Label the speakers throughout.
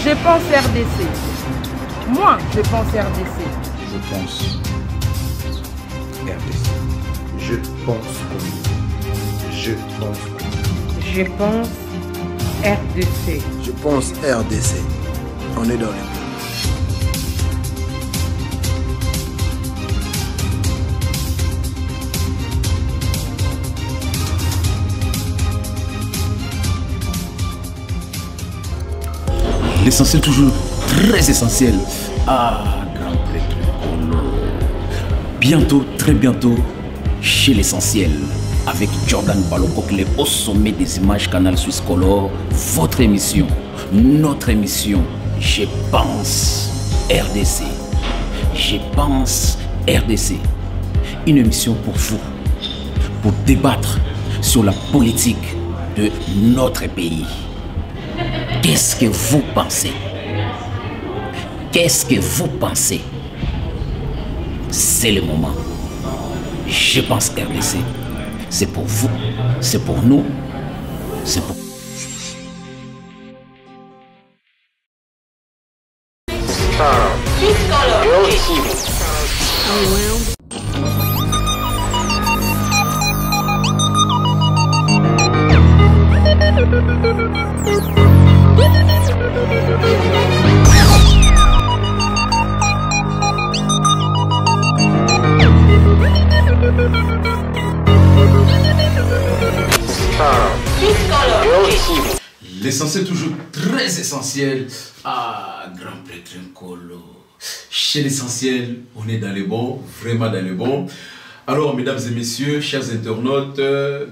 Speaker 1: Je pense RDC. Moi, je pense RDC.
Speaker 2: Je pense RDC.
Speaker 3: Je pense Congo. Je pense Congo.
Speaker 1: Je pense RDC.
Speaker 4: Je pense RDC. On est dans les deux.
Speaker 2: L'essentiel toujours très essentiel. Ah, grand prêtre. Bientôt, très bientôt, chez l'essentiel, avec Jordan Balokokle au sommet des images Canal Suisse Color, votre émission, notre émission, Je pense RDC. Je pense RDC. Une émission pour vous, pour débattre sur la politique de notre pays. Qu'est-ce que vous pensez? Qu'est-ce que vous pensez? C'est le moment. Je pense RDC. C'est pour vous, c'est pour nous, c'est pour... L'essentiel toujours très essentiel. Ah, grand prêtre Nkolo. Chez l'essentiel, on est dans les bons, vraiment dans les bons. Alors, mesdames et messieurs, chers internautes,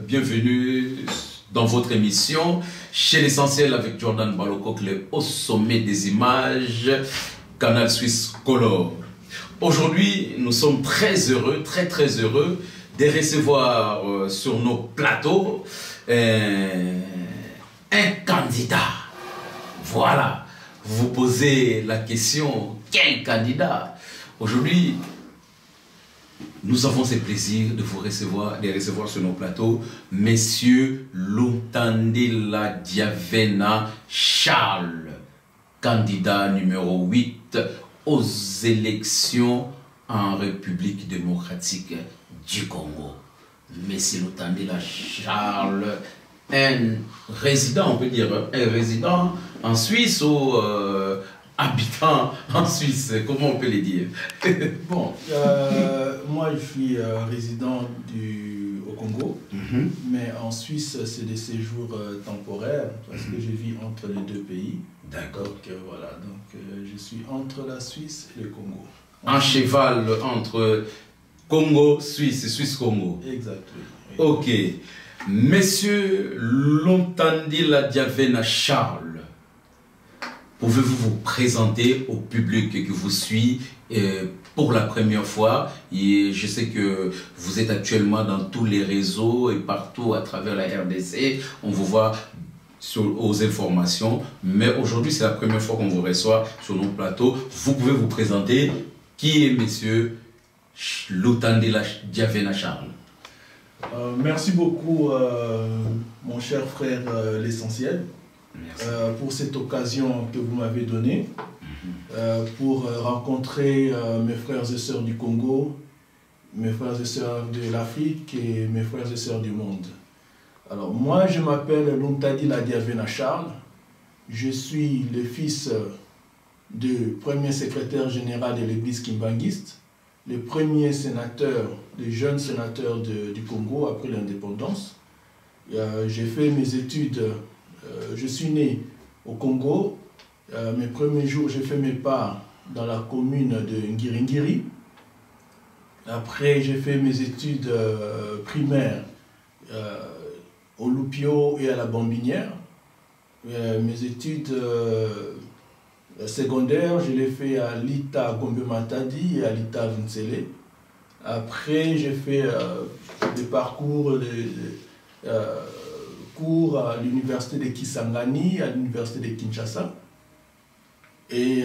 Speaker 2: bienvenue dans votre émission Chez l'essentiel avec Jordan Balokokle au sommet des images, Canal Suisse Color. Aujourd'hui, nous sommes très heureux, très heureux de recevoir sur nos plateaux un candidat. Voilà, vous vous posez la question, quel candidat? Aujourd'hui, nous avons ce plaisir de vous recevoir sur nos plateaux, Messieurs Luntandila Diavena Charles, candidat numéro 8 aux élections en République démocratique du Congo. Monsieur Luntandila Charles, un résident, on peut dire, un résident en Suisse ou habitant en Suisse, comment on peut le dire?
Speaker 5: Bon, moi je suis résident au Congo, mais en Suisse c'est des séjours temporaires parce que je vis entre les deux pays.
Speaker 2: D'accord.
Speaker 5: Donc voilà, donc je suis entre la Suisse et le Congo.
Speaker 2: Un cheval entre Congo, Suisse et Suisse-Congo.
Speaker 5: Exactement. Oui.
Speaker 2: Ok. Monsieur Luntandila Diavena Charles, pouvez-vous vous présenter au public qui vous suit pour la première fois? Et je sais que vous êtes actuellement dans tous les réseaux et partout à travers la RDC. On vous voit aux informations. Mais aujourd'hui, c'est la première fois qu'on vous reçoit sur nos plateaux. Vous pouvez vous présenter. Qui est monsieur Luntandila Diavena Charles?
Speaker 5: Merci beaucoup, mon cher frère l'essentiel, pour cette occasion que vous m'avez donnée, pour rencontrer mes frères et sœurs du Congo, mes frères et sœurs de l'Afrique et mes frères et sœurs du monde. Alors moi, je m'appelle Luntandila Diavena Charles, je suis le fils du premier secrétaire général de l'église kimbanguiste, le premier sénateur, le jeune sénateur du Congo après l'indépendance. J'ai fait mes études, je suis né au Congo. Mes premiers jours, j'ai fait mes pas dans la commune de Ngiringiri. Après, j'ai fait mes études primaires au Lupio et à la Bambinière. Mes études secondaires, je l'ai fait à l'ITA Gombe Matadi et à l'ITA Vinsele. Après, j'ai fait des parcours cours à l'université de Kisangani, à l'université de Kinshasa. Et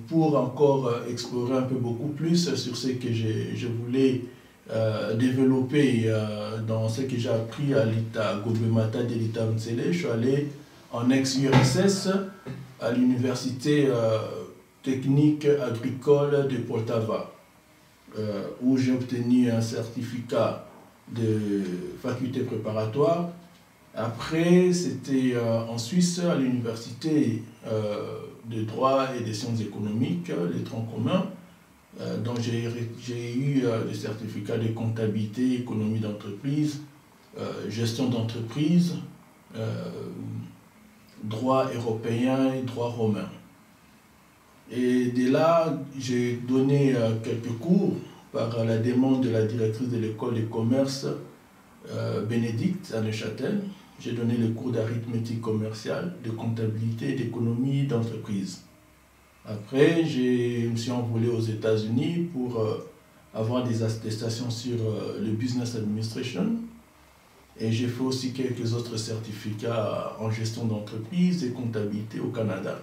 Speaker 5: pour encore explorer un peu beaucoup plus sur ce que je voulais développer dans ce que j'ai appris à l'ITA Gombe Matadi et l'ITA Vinsele, je suis allé en ex-URSS à l'université technique agricole de Poltava, où j'ai obtenu un certificat de faculté préparatoire. Après, c'était en Suisse, à l'université de droit et des sciences économiques, les troncs communs, dont j'ai eu des certificats de comptabilité, économie d'entreprise, gestion d'entreprise, droit européen et droit romain. Et de là, j'ai donné quelques cours par la demande de la directrice de l'école de commerce, Bénédicte, à Neuchâtel. J'ai donné le cours d'arithmétique commerciale, de comptabilité et d'économie d'entreprise. Après, je me suis envolé aux États-Unis pour avoir des attestations sur le business administration. Et j'ai fait aussi quelques autres certificats en gestion d'entreprise et comptabilité au Canada.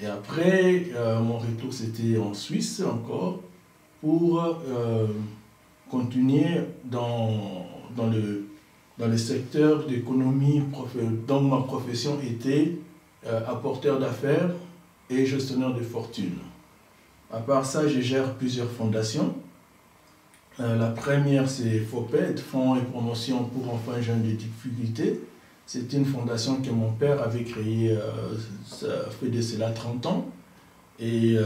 Speaker 5: Et après, mon retour, c'était en Suisse encore, pour continuer dans le secteur d'économie. Donc ma profession était apporteur d'affaires et gestionnaire de fortune. À part ça, je gère plusieurs fondations. La première, c'est FOPED, Fonds et Promotion pour enfants et jeunes de difficulté. C'est une fondation que mon père avait créée, ça fait de cela 30 ans. Et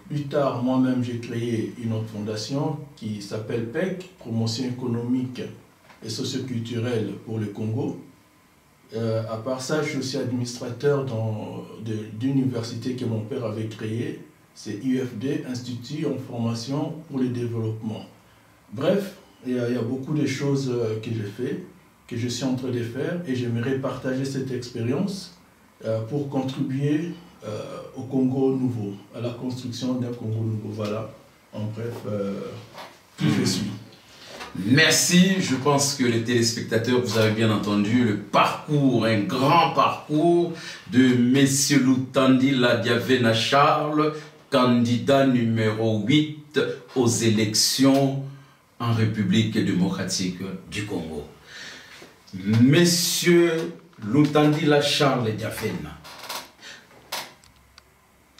Speaker 5: plus tard, moi-même, j'ai créé une autre fondation qui s'appelle PEC, Promotion économique et socioculturelle pour le Congo. À part ça, je suis aussi administrateur d'une université que mon père avait créée. C'est UFD, Institut en formation pour le développement. Bref, il y a beaucoup de choses que j'ai fait, que je suis en train de faire, et j'aimerais partager cette expérience pour contribuer au Congo nouveau, à la construction d'un Congo nouveau. Voilà, en bref, qui je suis.
Speaker 2: Merci, je pense que les téléspectateurs, vous avez bien entendu le parcours, un grand parcours de M. Lutandila Diavena Charles, candidat numéro 8 aux élections en République démocratique du Congo. Monsieur Lutandila Charles Diavena,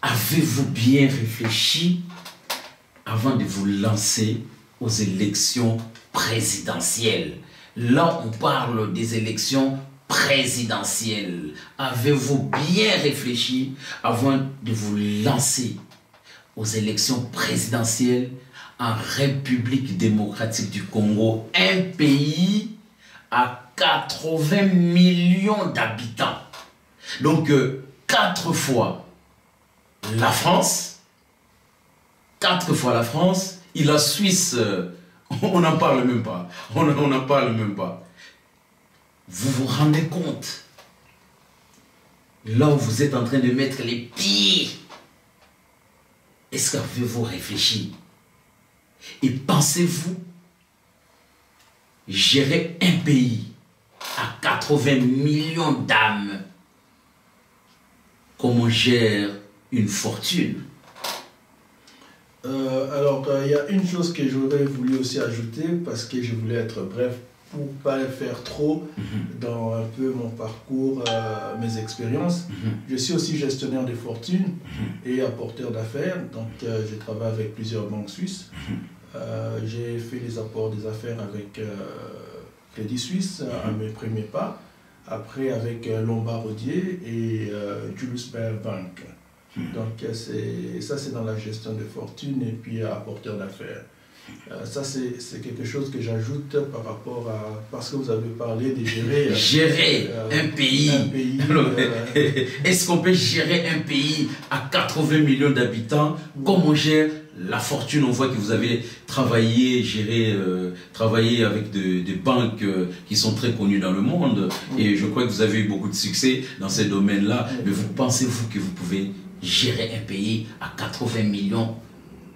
Speaker 2: avez-vous bien réfléchi avant de vous lancer aux élections présidentielles? Là, on parle des élections présidentielles. Avez-vous bien réfléchi avant de vous lancer aux élections présidentielles en République démocratique du Congo, un pays à 80 millions d'habitants? Donc, 4 fois la France, 4 fois la France, et la Suisse, on n'en parle même pas. On n'en parle même pas. Vous vous rendez compte? Là où vous êtes en train de mettre les pieds, est-ce qu'avez-vous réfléchi? Et pensez-vous gérer un pays à 80 millions d'âmes comme on gère une fortune?
Speaker 5: Alors, il y a une chose que j'aurais voulu aussi ajouter, parce que je voulais être bref, pour ne pas faire trop dans un peu mon parcours, mes expériences. Je suis aussi gestionnaire de fortune et apporteur d'affaires, donc je travaille avec plusieurs banques suisses. J'ai fait les apports des affaires avec Crédit Suisse à mes premiers pas, après avec Lombard Odier et Julius Baer Bank. Donc ça c'est dans la gestion de fortune et puis apporteur d'affaires. Ça c'est quelque chose que j'ajoute par rapport à, parce que vous avez parlé de gérer
Speaker 2: un pays. Est-ce qu'on peut gérer un pays à 80 millions d'habitants comme on gère la fortune? On voit que vous avez travaillé, travaillé avec des banques qui sont très connues dans le monde, et je crois que vous avez eu beaucoup de succès dans ces domaines-là. Mais vous pensez-vous que vous pouvez gérer un pays à 80 millions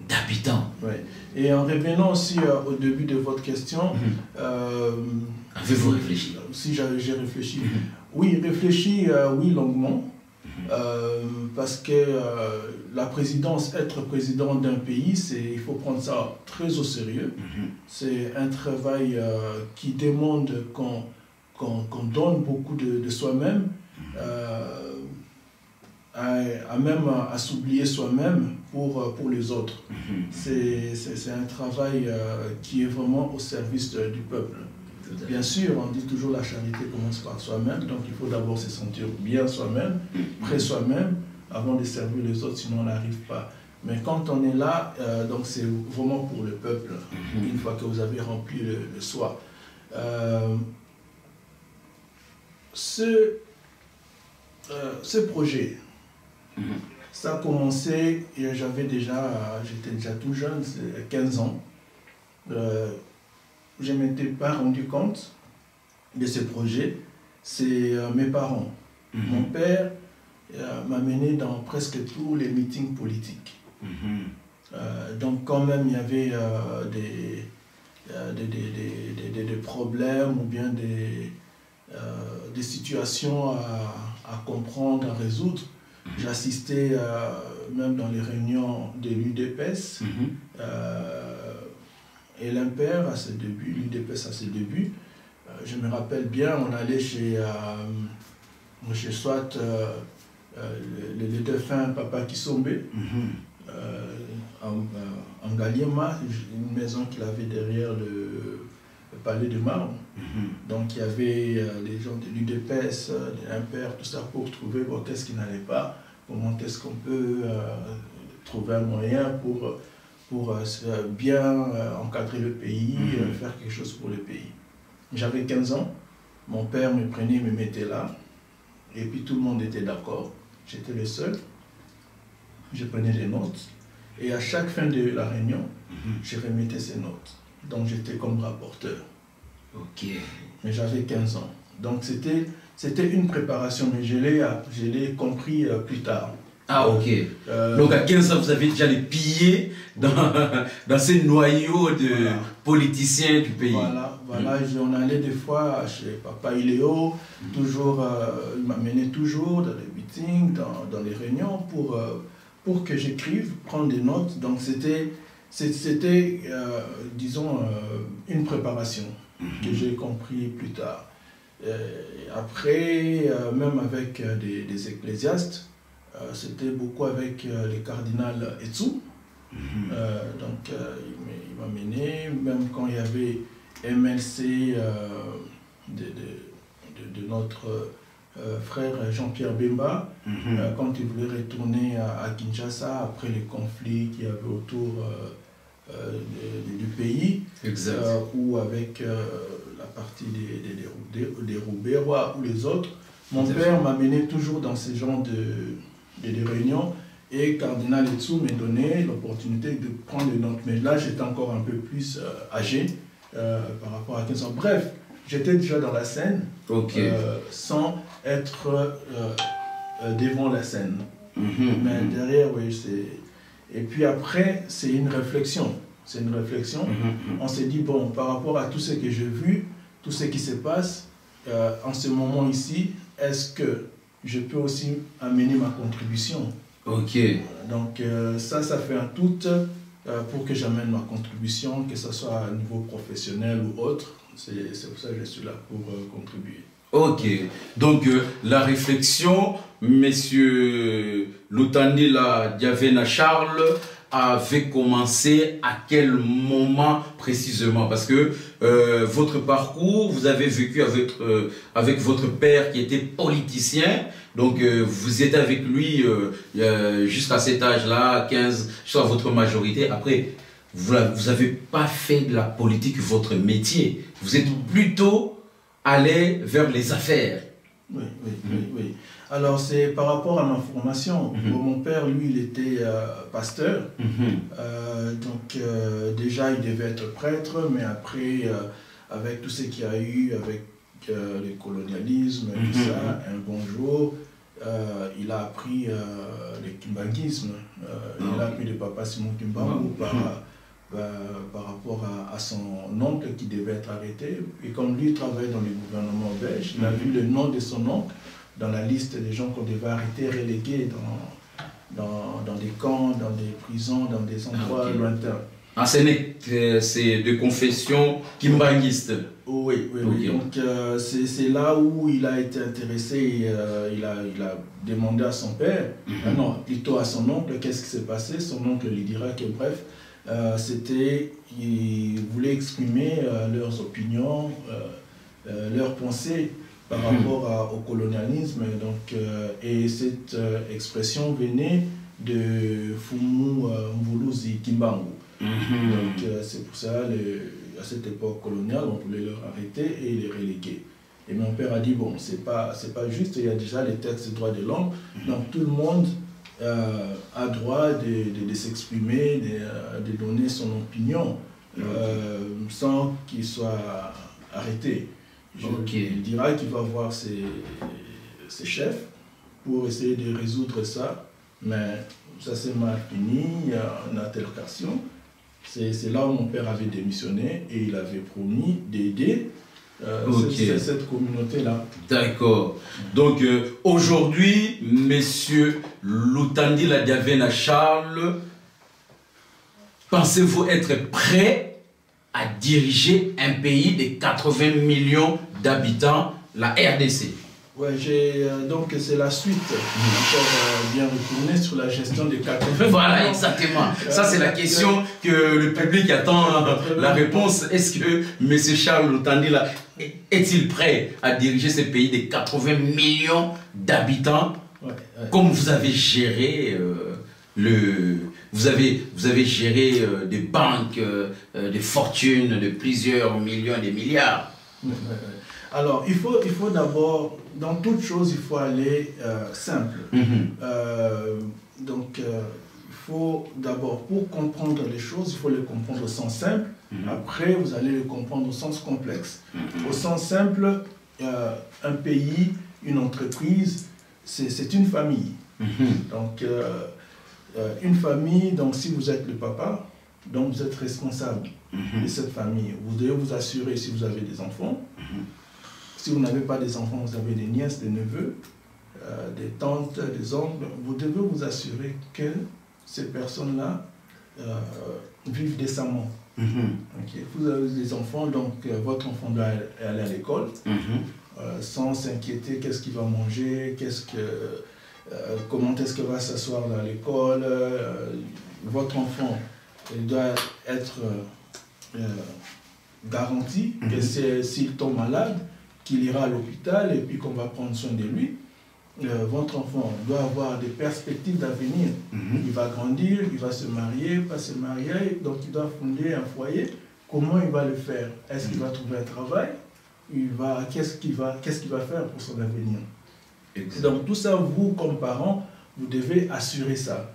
Speaker 2: d'habitants?
Speaker 5: Oui. Et en revenant aussi au début de votre question,
Speaker 2: avez-vous réfléchi?
Speaker 5: Si j'ai réfléchi. Oui, réfléchi, oui, longuement. Parce que la présidence, être président d'un pays, il faut prendre ça très au sérieux. C'est un travail qui demande qu'on donne beaucoup de soi-même. même à s'oublier soi-même pour les autres. C'est un travail qui est vraiment au service du peuple. Bien sûr, on dit toujours la charité commence par soi-même, donc il faut d'abord se sentir bien soi-même, près soi-même, avant de servir les autres, sinon on n'arrive pas. Mais quand on est là, donc c'est vraiment pour le peuple, une fois que vous avez rempli le soi. Ce projet, ça a commencé, et j'étais déjà tout jeune, 15 ans. Je ne m'étais pas rendu compte de ce projet, c'est mes parents. Mon père m'a mené dans presque tous les meetings politiques. Donc quand même il y avait des problèmes ou bien des situations à comprendre, à résoudre. J'assistais même dans les réunions de l'UDPS et l'Impair à ses débuts, l'UDPS à ses débuts. Je me rappelle bien, on allait chez soit le défunt Papa Kisombe, en Galiema, une maison qu'il avait derrière le palais de Marne. Donc il y avait les gens de l'UDPS, de l'Impair, tout ça pour trouver bon, qu'est-ce qui n'allait pas, comment est-ce qu'on peut trouver un moyen pour bien encadrer le pays, faire quelque chose pour le pays. J'avais 15 ans, mon père me prenait, me mettait là, et puis tout le monde était d'accord. J'étais le seul, je prenais des notes, et à chaque fin de la réunion, je remettais ces notes. Donc j'étais comme rapporteur.
Speaker 2: Ok.
Speaker 5: Mais j'avais 15 ans. Donc c'était une préparation, mais je l'ai compris plus tard.
Speaker 2: Ah ok. Donc à 15 ans, vous avez déjà les pillés dans ces noyaux de politiciens du pays. Voilà.
Speaker 5: On allait des fois chez Papa Iléo, toujours, il m'amenait toujours dans les meetings, dans les réunions pour que j'écrive, prendre des notes. Donc c'était disons, une préparation que j'ai compris plus tard. Après, même avec des ecclésiastes, c'était beaucoup avec le cardinal Etsou. Donc il m'a mené, même quand il y avait MLC de notre frère Jean-Pierre Bemba, quand il voulait retourner à Kinshasa après les conflits qu'il y avait autour du pays, ou avec la partie des Roubaix ou les autres. Mon père m'a mené toujours dans ces genres de réunions, et Cardinal Etsou m'a donné l'opportunité de prendre des notes. Mais là, j'étais encore un peu plus âgé par rapport à 15 ans. Bref, j'étais déjà dans la scène, sans être devant la scène. Mais derrière, oui, c'est... Et puis après, c'est une réflexion. C'est une réflexion. On s'est dit, bon, par rapport à tout ce que j'ai vu, tout ce qui se passe, en ce moment ici, est-ce que je peux aussi amener ma contribution?
Speaker 2: Ok.
Speaker 5: Donc ça fait un tout pour que j'amène ma contribution, que ce soit à niveau professionnel ou autre. C'est pour ça que je suis là pour contribuer.
Speaker 2: Ok. Donc la réflexion, Monsieur Lutanila Diavena Charles, avait commencé à quel moment précisément? Parce que votre parcours, vous avez vécu avec votre père qui était politicien, donc vous étiez avec lui jusqu'à cet âge-là, 15, jusqu'à votre majorité. Après, vous n'avez pas fait de la politique votre métier, vous êtes plutôt allé vers les affaires.
Speaker 5: Oui. Alors, c'est par rapport à ma formation. Mon père, lui, il était pasteur. Donc, déjà, il devait être prêtre, mais après, avec tout ce qu'il y a eu, avec le colonialisme, tout ça, un bon jour, il a appris le kimbanguisme. Il a appris de Papa Simon Kimbangu par rapport à son oncle qui devait être arrêté. Et comme lui travaillait dans le gouvernement belge, il a vu le nom de son oncle dans la liste des gens qu'on devait arrêter, relégués dans des camps, dans des prisons, dans des endroits lointains.
Speaker 2: Ah, c'est de confession kimbanguiste.
Speaker 5: Oui, oui, oui.
Speaker 2: Okay.
Speaker 5: Donc c'est là où il a été intéressé, et, il a demandé à son père, non, plutôt à son oncle, qu'est-ce qui s'est passé. Son oncle lui dira que bref, il voulait exprimer leurs opinions, leurs pensées par rapport au colonialisme. Donc, et cette expression venait de Fumu Mvuluzi Kimbangu. Donc c'est pour ça, à cette époque coloniale, on voulait leur arrêter et les reléguer. Et mon père a dit, bon, c'est pas juste, il y a déjà les textes de droit de l'homme, donc tout le monde a droit de s'exprimer, de donner son opinion, sans qu'il soit arrêté. Il dira qu'il va voir ses chefs pour essayer de résoudre ça, mais ça s'est mal fini, il y a une altercation. C'est là où mon père avait démissionné et il avait promis d'aider cette communauté-là. D'accord.
Speaker 2: Donc aujourd'hui, Monsieur Lutandila Diavena Charles, pensez-vous être prêt à diriger un pays de 80 millions d'habitants, la RDC?
Speaker 5: Oui, donc c'est la suite, encore bien retourner sur la gestion des 80.
Speaker 2: Voilà, exactement. Ça, c'est la question que le public attend la réponse. Est-ce que M. Charles Lutandila est-il prêt à diriger ce pays de 80 millions d'habitants, comme vous avez géré vous avez géré des banques, des fortunes de plusieurs millions, des milliards?
Speaker 5: Alors, il faut d'abord, dans toute chose, il faut aller simple. Donc, il faut d'abord, pour comprendre les choses, il faut les comprendre au sens simple. Après, vous allez les comprendre au sens complexe. Au sens simple, un pays, une entreprise, c'est une famille. Donc, une famille, donc si vous êtes le papa, donc vous êtes responsable de cette famille. Vous devez vous assurer, si vous avez des enfants, si vous n'avez pas des enfants, vous avez des nièces, des neveux, des tantes, des oncles, vous devez vous assurer que ces personnes-là vivent décemment. Okay. Vous avez des enfants, donc votre enfant doit aller à l'école, sans s'inquiéter qu'est-ce qu'il va manger, comment est-ce qu'il va s'asseoir dans l'école. Votre enfant il doit être garanti que s'il tombe malade, qu'il ira à l'hôpital et puis qu'on va prendre soin de lui. Votre enfant doit avoir des perspectives d'avenir. Il va grandir, il va se marier, pas se marier, donc il doit fonder un foyer. Comment il va le faire? Est-ce qu'il va trouver un travail? Qu'est-ce qu'il va faire pour son avenir? Donc tout ça, vous comme parents, vous devez assurer ça.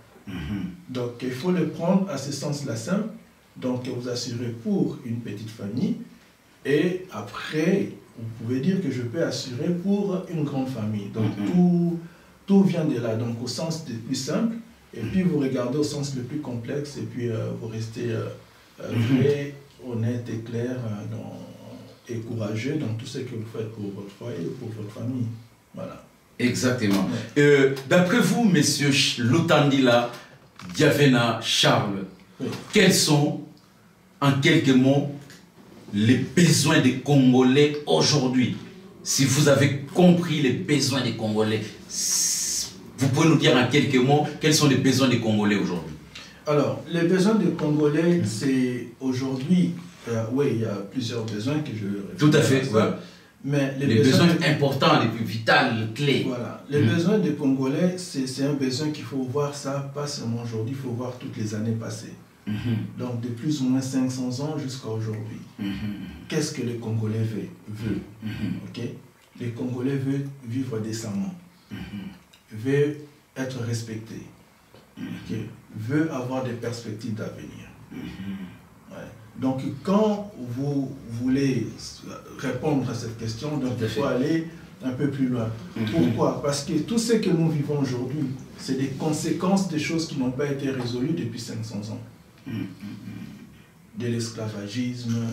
Speaker 5: Donc il faut le prendre à ce sens-là simple. Donc vous assurez pour une petite famille et après, vous pouvez dire que je peux assurer pour une grande famille. Donc tout vient de là, donc au sens le plus simple, et puis vous regardez au sens le plus complexe, et puis vous restez vrai, honnête et clair et courageux dans tout ce que vous faites pour votre foyer et pour votre famille. Voilà.
Speaker 2: Exactement. D'après vous, Monsieur Lutandila Diavena Charles, quels sont, en quelques mots, les besoins des Congolais aujourd'hui? Si vous avez compris les besoins des Congolais, vous pouvez nous dire en quelques mots quels sont les besoins des Congolais aujourd'hui? Alors,
Speaker 5: les besoins des Congolais, c'est aujourd'hui, oui, il y a plusieurs besoins que je...
Speaker 2: Tout à fait, ouais.
Speaker 5: Mais
Speaker 2: les besoins importants, les plus vitaux, les clés. Voilà.
Speaker 5: Les besoins des Congolais, c'est un besoin qu'il faut voir ça, pas seulement aujourd'hui, il faut voir toutes les années passées. Donc de plus ou moins 500 ans jusqu'à aujourd'hui. Qu'est-ce que les Congolais veulent? Okay? Les Congolais veulent vivre décemment, veulent être respectés, veulent avoir des perspectives d'avenir. Donc quand vous voulez répondre à cette question, donc il faut aller un peu plus loin. Pourquoi? Parce que tout ce que nous vivons aujourd'hui, c'est des conséquences des choses qui n'ont pas été résolues depuis 500 ans. De l'esclavagisme,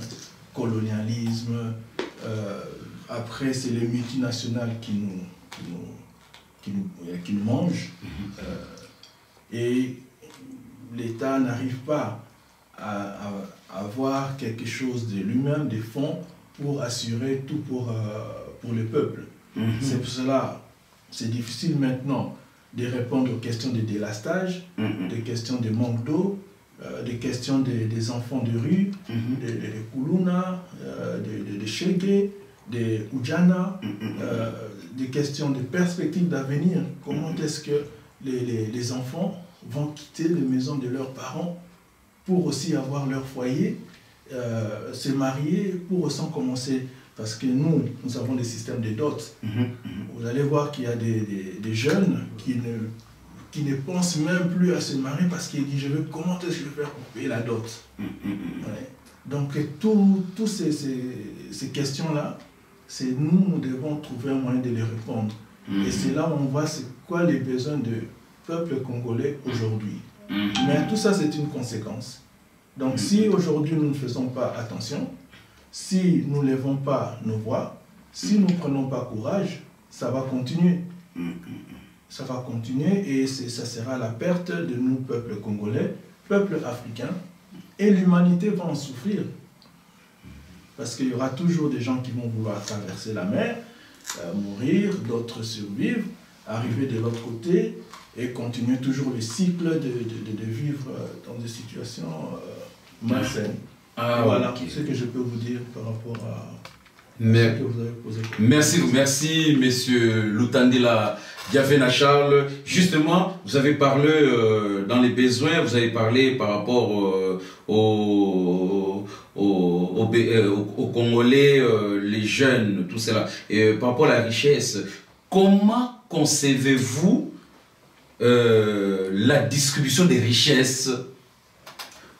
Speaker 5: colonialisme, après c'est les multinationales qui nous mangent, et l'État n'arrive pas avoir quelque chose de lui-même, des fonds, pour assurer tout pour le peuple. C'est pour cela, c'est difficile maintenant de répondre aux questions de délastage, des questions de manque d'eau, des questions des enfants de rue, des Kuluna, des Shege, des Ujana, des questions de perspectives d'avenir. Comment est-ce que les enfants vont quitter les maisons de leurs parents pour aussi avoir leur foyer, se marier, pour aussi commencer, parce que nous avons des systèmes de dot. Vous allez voir qu'il y a des jeunes qui ne pensent même plus à se marier parce qu'ils disent, comment est-ce que je vais faire pour payer la dot? Ouais. Donc, toutes ces questions-là, c'est nous devons trouver un moyen de les répondre. Et c'est là où on voit c'est quoi les besoins du peuple congolais aujourd'hui. Mais tout ça, c'est une conséquence. Donc, si aujourd'hui nous ne faisons pas attention, si nous ne levons pas nos voix, si nous ne prenons pas courage, ça va continuer. Ça va continuer et ça sera la perte de nous, peuple congolais, peuple africain, et l'humanité va en souffrir. Parce qu'il y aura toujours des gens qui vont vouloir traverser la mer, mourir, d'autres survivre, arriver de l'autre côté et continuer toujours le cycle de vivre dans des situations malsaines. Voilà ce que je peux vous dire par rapport à ce que vous avez posé.
Speaker 2: Merci, monsieur Lutandila Diafena Charles. Justement, vous avez parlé dans les besoins, vous avez parlé par rapport aux Congolais, les jeunes, tout cela. Et par rapport à la richesse, comment concevez-vous la distribution des richesses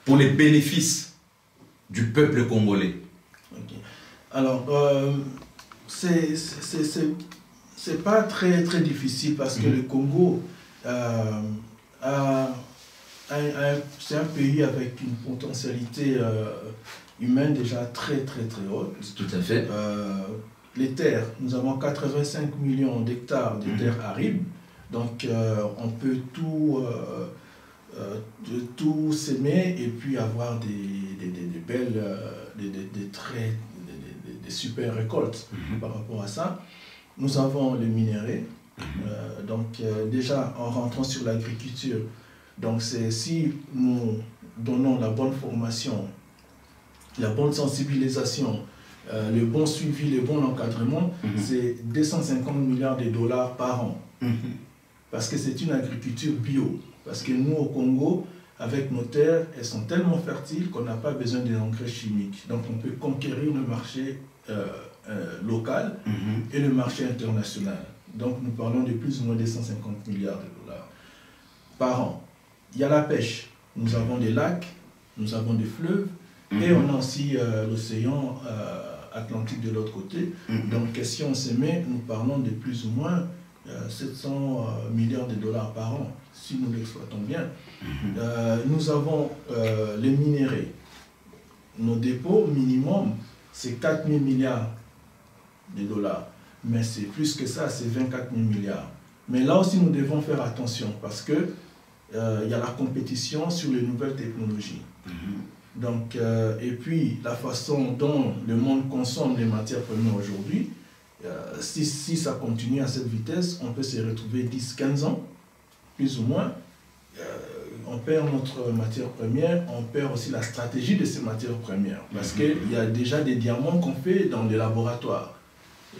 Speaker 2: pour les bénéfices du peuple congolais?
Speaker 5: Okay. Alors, c'est pas très difficile parce que le Congo c'est un pays avec une potentialité humaine déjà très haute.
Speaker 2: Tout à fait.
Speaker 5: Les terres, nous avons 85 millions d'hectares de terres arides, donc on peut tout s'aimer et puis avoir des belles, des super récoltes par rapport à ça. Nous avons les minéraux, donc déjà en rentrant sur l'agriculture, donc si nous donnons la bonne formation, la bonne sensibilisation, le bon suivi, le bon encadrement, c'est 250 milliards de dollars par an. Parce que c'est une agriculture bio. Parce que nous, au Congo, avec nos terres, elles sont tellement fertiles qu'on n'a pas besoin d'engrais chimiques. Donc on peut conquérir le marché local et le marché international. Donc nous parlons de plus ou moins 250 milliards de dollars par an. Il y a la pêche. Nous avons des lacs, nous avons des fleuves, et on a aussi l'océan Atlantique de l'autre côté. Donc si on se met, nous parlons de plus ou moins 700 milliards de dollars par an, si nous l'exploitons bien. Nous avons les minéraux. Nos dépôts minimum, c'est 4 000 milliards de dollars. Mais c'est plus que ça, c'est 24 000 milliards. Mais là aussi, nous devons faire attention parce que il y a la compétition sur les nouvelles technologies. Donc, et puis, la façon dont le monde consomme les matières premières aujourd'hui, si ça continue à cette vitesse, on peut se retrouver 10-15 ans, plus ou moins. On perd notre matière première, on perd aussi la stratégie de ces matières premières. Parce qu'il y a déjà des diamants qu'on fait dans les laboratoires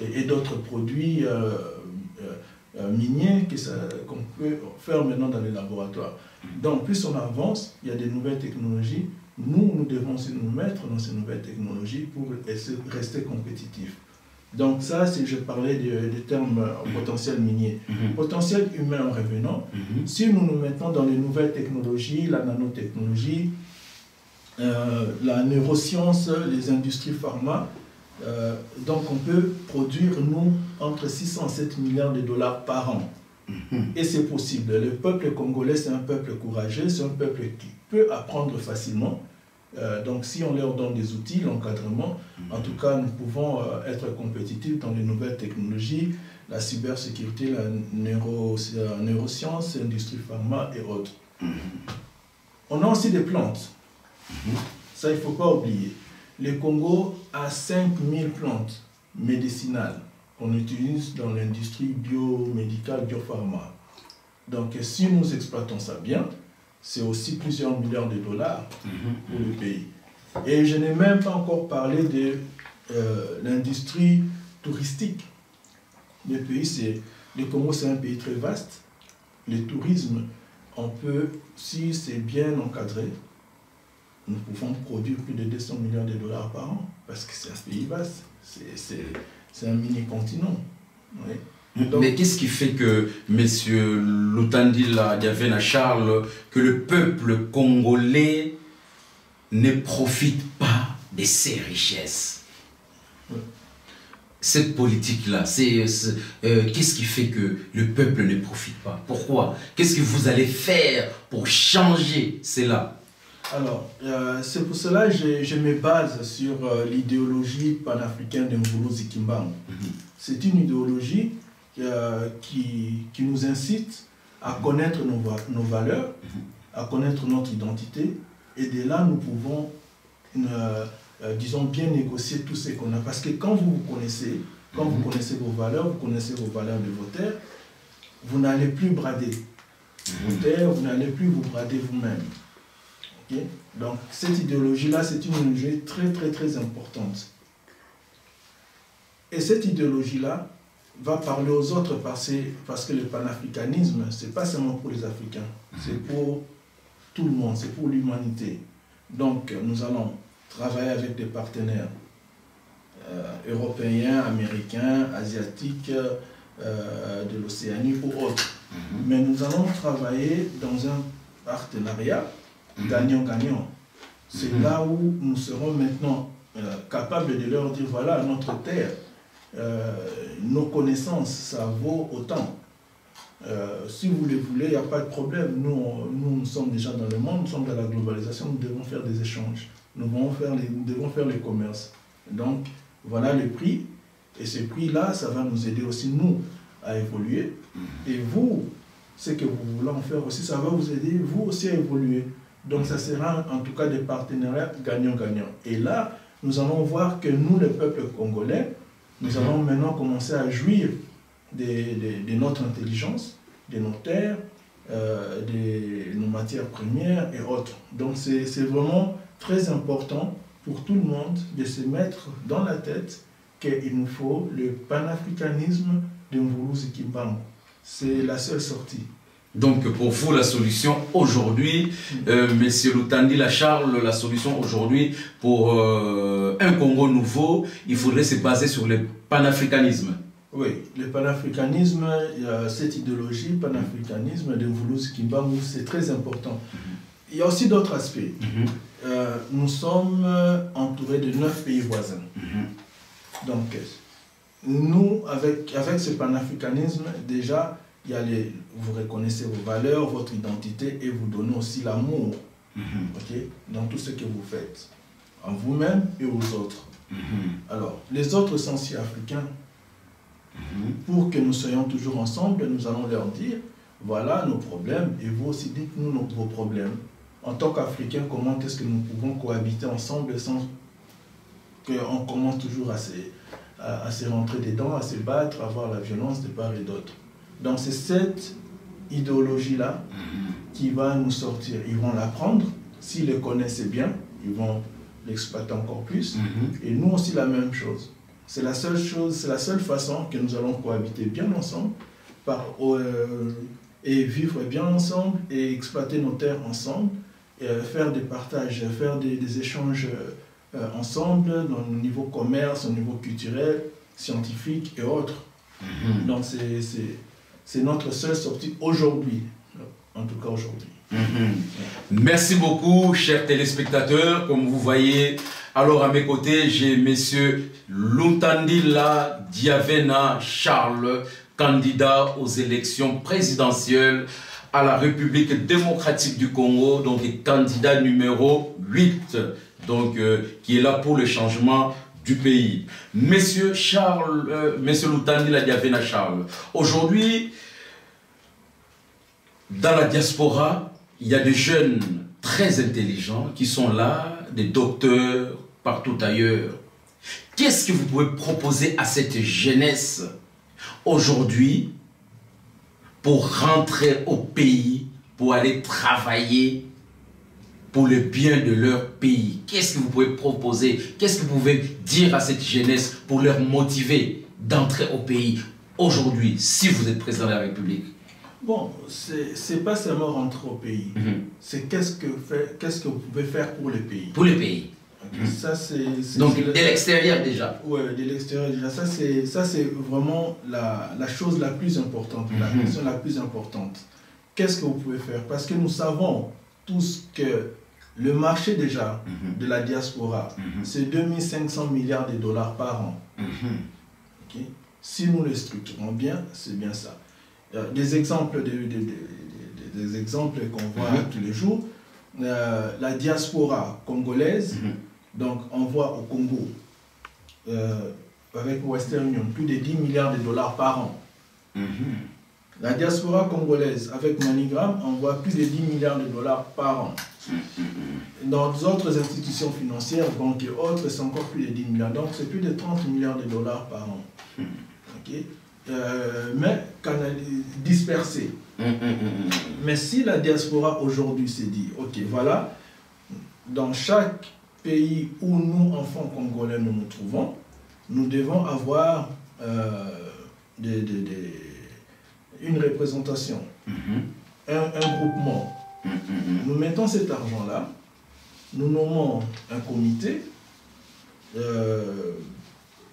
Speaker 5: et d'autres produits miniers qu'on peut faire maintenant dans les laboratoires. Donc, plus on avance, il y a des nouvelles technologies. Nous devons aussi nous mettre dans ces nouvelles technologies pour rester compétitifs. Donc ça, c'est je parlais des termes potentiel minier. Potentiel humain en revenant, si nous nous mettons dans les nouvelles technologies, la nanotechnologie, la neuroscience, les industries pharma, donc on peut produire, nous, entre 600 et 7 milliards de dollars par an. Et c'est possible. Le peuple congolais, c'est un peuple courageux, c'est un peuple qui peut apprendre facilement. Donc si on leur donne des outils, l'encadrement, en tout cas nous pouvons être compétitifs dans les nouvelles technologies, la cybersécurité, la neuroscience, l'industrie pharma et autres. On a aussi des plantes. Ça, il ne faut pas oublier. Le Congo a 5000 plantes médicinales qu'on utilise dans l'industrie biomédicale, biopharma. Donc, si nous exploitons ça bien, c'est aussi plusieurs milliards de dollars pour le pays. Et je n'ai même pas encore parlé de l'industrie touristique. Le Congo, c'est un pays très vaste. Le tourisme, on peut, si c'est bien encadré, nous pouvons produire plus de 200 millions de dollars par an, parce que c'est un pays vaste, c'est un mini-continent. Oui.
Speaker 2: Mais qu'est-ce qui fait que M. Lutandila Diavena Charles, que le peuple congolais ne profite pas de ses richesses? Cette politique-là, qu'est-ce qui fait que le peuple ne profite pas? Pourquoi? Qu'est-ce que vous allez faire pour changer cela?
Speaker 5: Alors, c'est pour cela que je me base sur l'idéologie panafricaine de Mvulu Zikimbangu. C'est une idéologie qui nous incite à connaître nos valeurs, à connaître notre identité, et de là, nous pouvons, disons, bien négocier tout ce qu'on a. Parce que quand vous connaissez vos valeurs, vous connaissez vos valeurs de vos terres, vous n'allez plus brader vos terres, vous n'allez plus vous brader vous-même. Okay? Donc, cette idéologie-là, c'est une idéologie très, très, très importante. Et cette idéologie-là va parler aux autres parce que le panafricanisme, ce n'est pas seulement pour les Africains, c'est pour tout le monde, c'est pour l'humanité. Donc, nous allons travailler avec des partenaires européens, américains, asiatiques, de l'Océanie ou autres. Mais nous allons travailler dans un partenariat gagnant-gagnant. C'est là où nous serons maintenant capables de leur dire, voilà, notre terre, nos connaissances, ça vaut autant. Si vous le voulez, il n'y a pas de problème. Nous sommes déjà dans le monde, nous sommes dans la globalisation, nous devons faire des échanges. Nous devons faire le commerce. Donc, voilà le prix. Et ce prix-là, ça va nous aider aussi, nous, à évoluer. Et vous, ce que vous voulez en faire aussi, ça va vous aider, vous aussi, à évoluer. Donc, ça sera en tout cas des partenariats gagnant-gagnant. Et là, nous allons voir que nous, le peuple congolais, nous allons maintenant commencer à jouir de notre intelligence, de nos terres, de nos matières premières et autres. Donc, c'est vraiment très important pour tout le monde de se mettre dans la tête qu'il nous faut le panafricanisme de Mvulu Zikimbangu. C'est la seule sortie.
Speaker 2: Donc pour vous, la solution aujourd'hui, Monsieur Lutandila Charles, la solution aujourd'hui pour un Congo nouveau, il faudrait se baser sur le panafricanisme.
Speaker 5: Oui, le panafricanisme, cette idéologie, panafricanisme de Mvulu Zikimbangu, c'est très important. Il y a aussi d'autres aspects. Nous sommes entourés de 9 pays voisins. Donc, nous, avec ce panafricanisme, déjà, il y a vous reconnaissez vos valeurs, votre identité, et vous donnez aussi l'amour dans tout ce que vous faites, en vous-même et aux autres. Alors, les autres sont si africains. Pour que nous soyons toujours ensemble, nous allons leur dire, voilà nos problèmes, et vous aussi dites-nous vos problèmes. En tant qu'Africains, comment est-ce que nous pouvons cohabiter ensemble sans qu'on commence toujours à se rentrer dedans, à se battre, à avoir la violence de part et d'autre. Donc c'est cette idéologie-là qui va nous sortir. Ils vont l'apprendre, s'ils le connaissent bien, ils vont l'exploiter encore plus. Et nous aussi la même chose. C'est la seule chose, c'est la seule façon que nous allons cohabiter bien ensemble et vivre bien ensemble et exploiter nos terres ensemble, et faire des partages, faire des échanges ensemble, dans le niveau commerce, au niveau culturel, scientifique et autres. Donc c'est notre seule sortie aujourd'hui, en tout cas aujourd'hui.
Speaker 2: Merci beaucoup, chers téléspectateurs. Comme vous voyez, alors à mes côtés, j'ai M. Lutandila Diavena Charles, candidat aux élections présidentielles à la République démocratique du Congo, donc candidat numéro 8, donc, qui est là pour le changement du pays. Monsieur Lutandila Diavena Charles, aujourd'hui, dans la diaspora, il y a des jeunes très intelligents qui sont là, des docteurs partout ailleurs. Qu'est-ce que vous pouvez proposer à cette jeunesse aujourd'hui pour rentrer au pays, pour aller travailler pour le bien de leur pays? Qu'est-ce que vous pouvez proposer? Qu'est-ce que vous pouvez dire à cette jeunesse pour leur motiver d'entrer au pays aujourd'hui, si vous êtes président de la République?
Speaker 5: Bon, c'est pas seulement rentrer au pays. C'est qu'est-ce que vous pouvez faire pour le pays.
Speaker 2: Pour le pays.
Speaker 5: Ça, c'est
Speaker 2: donc de l'extérieur déjà.
Speaker 5: Oui, de l'extérieur déjà. Ça, c'est vraiment la chose la plus importante, la question la plus importante. Qu'est-ce que vous pouvez faire? Parce que nous savons tous que le marché déjà de la diaspora, c'est 2500 milliards de dollars par an. Okay? Si nous les structurons bien, c'est bien ça. Des exemples, des exemples qu'on voit tous les jours. La diaspora congolaise, donc on voit au Congo, avec Western Union, plus de 10 milliards de dollars par an. La diaspora congolaise, avec MoneyGram, on voit plus de 10 milliards de dollars par an. Dans d'autres institutions financières, banques et autres, c'est encore plus de 10 milliards. Donc c'est plus de 30 milliards de dollars par an. Okay? Mais dispersé. Mais si la diaspora aujourd'hui s'est dit, ok, voilà, dans chaque pays où nous, enfants congolais, nous nous trouvons, nous devons avoir une représentation, un groupement. Nous mettons cet argent-là, nous nommons un comité,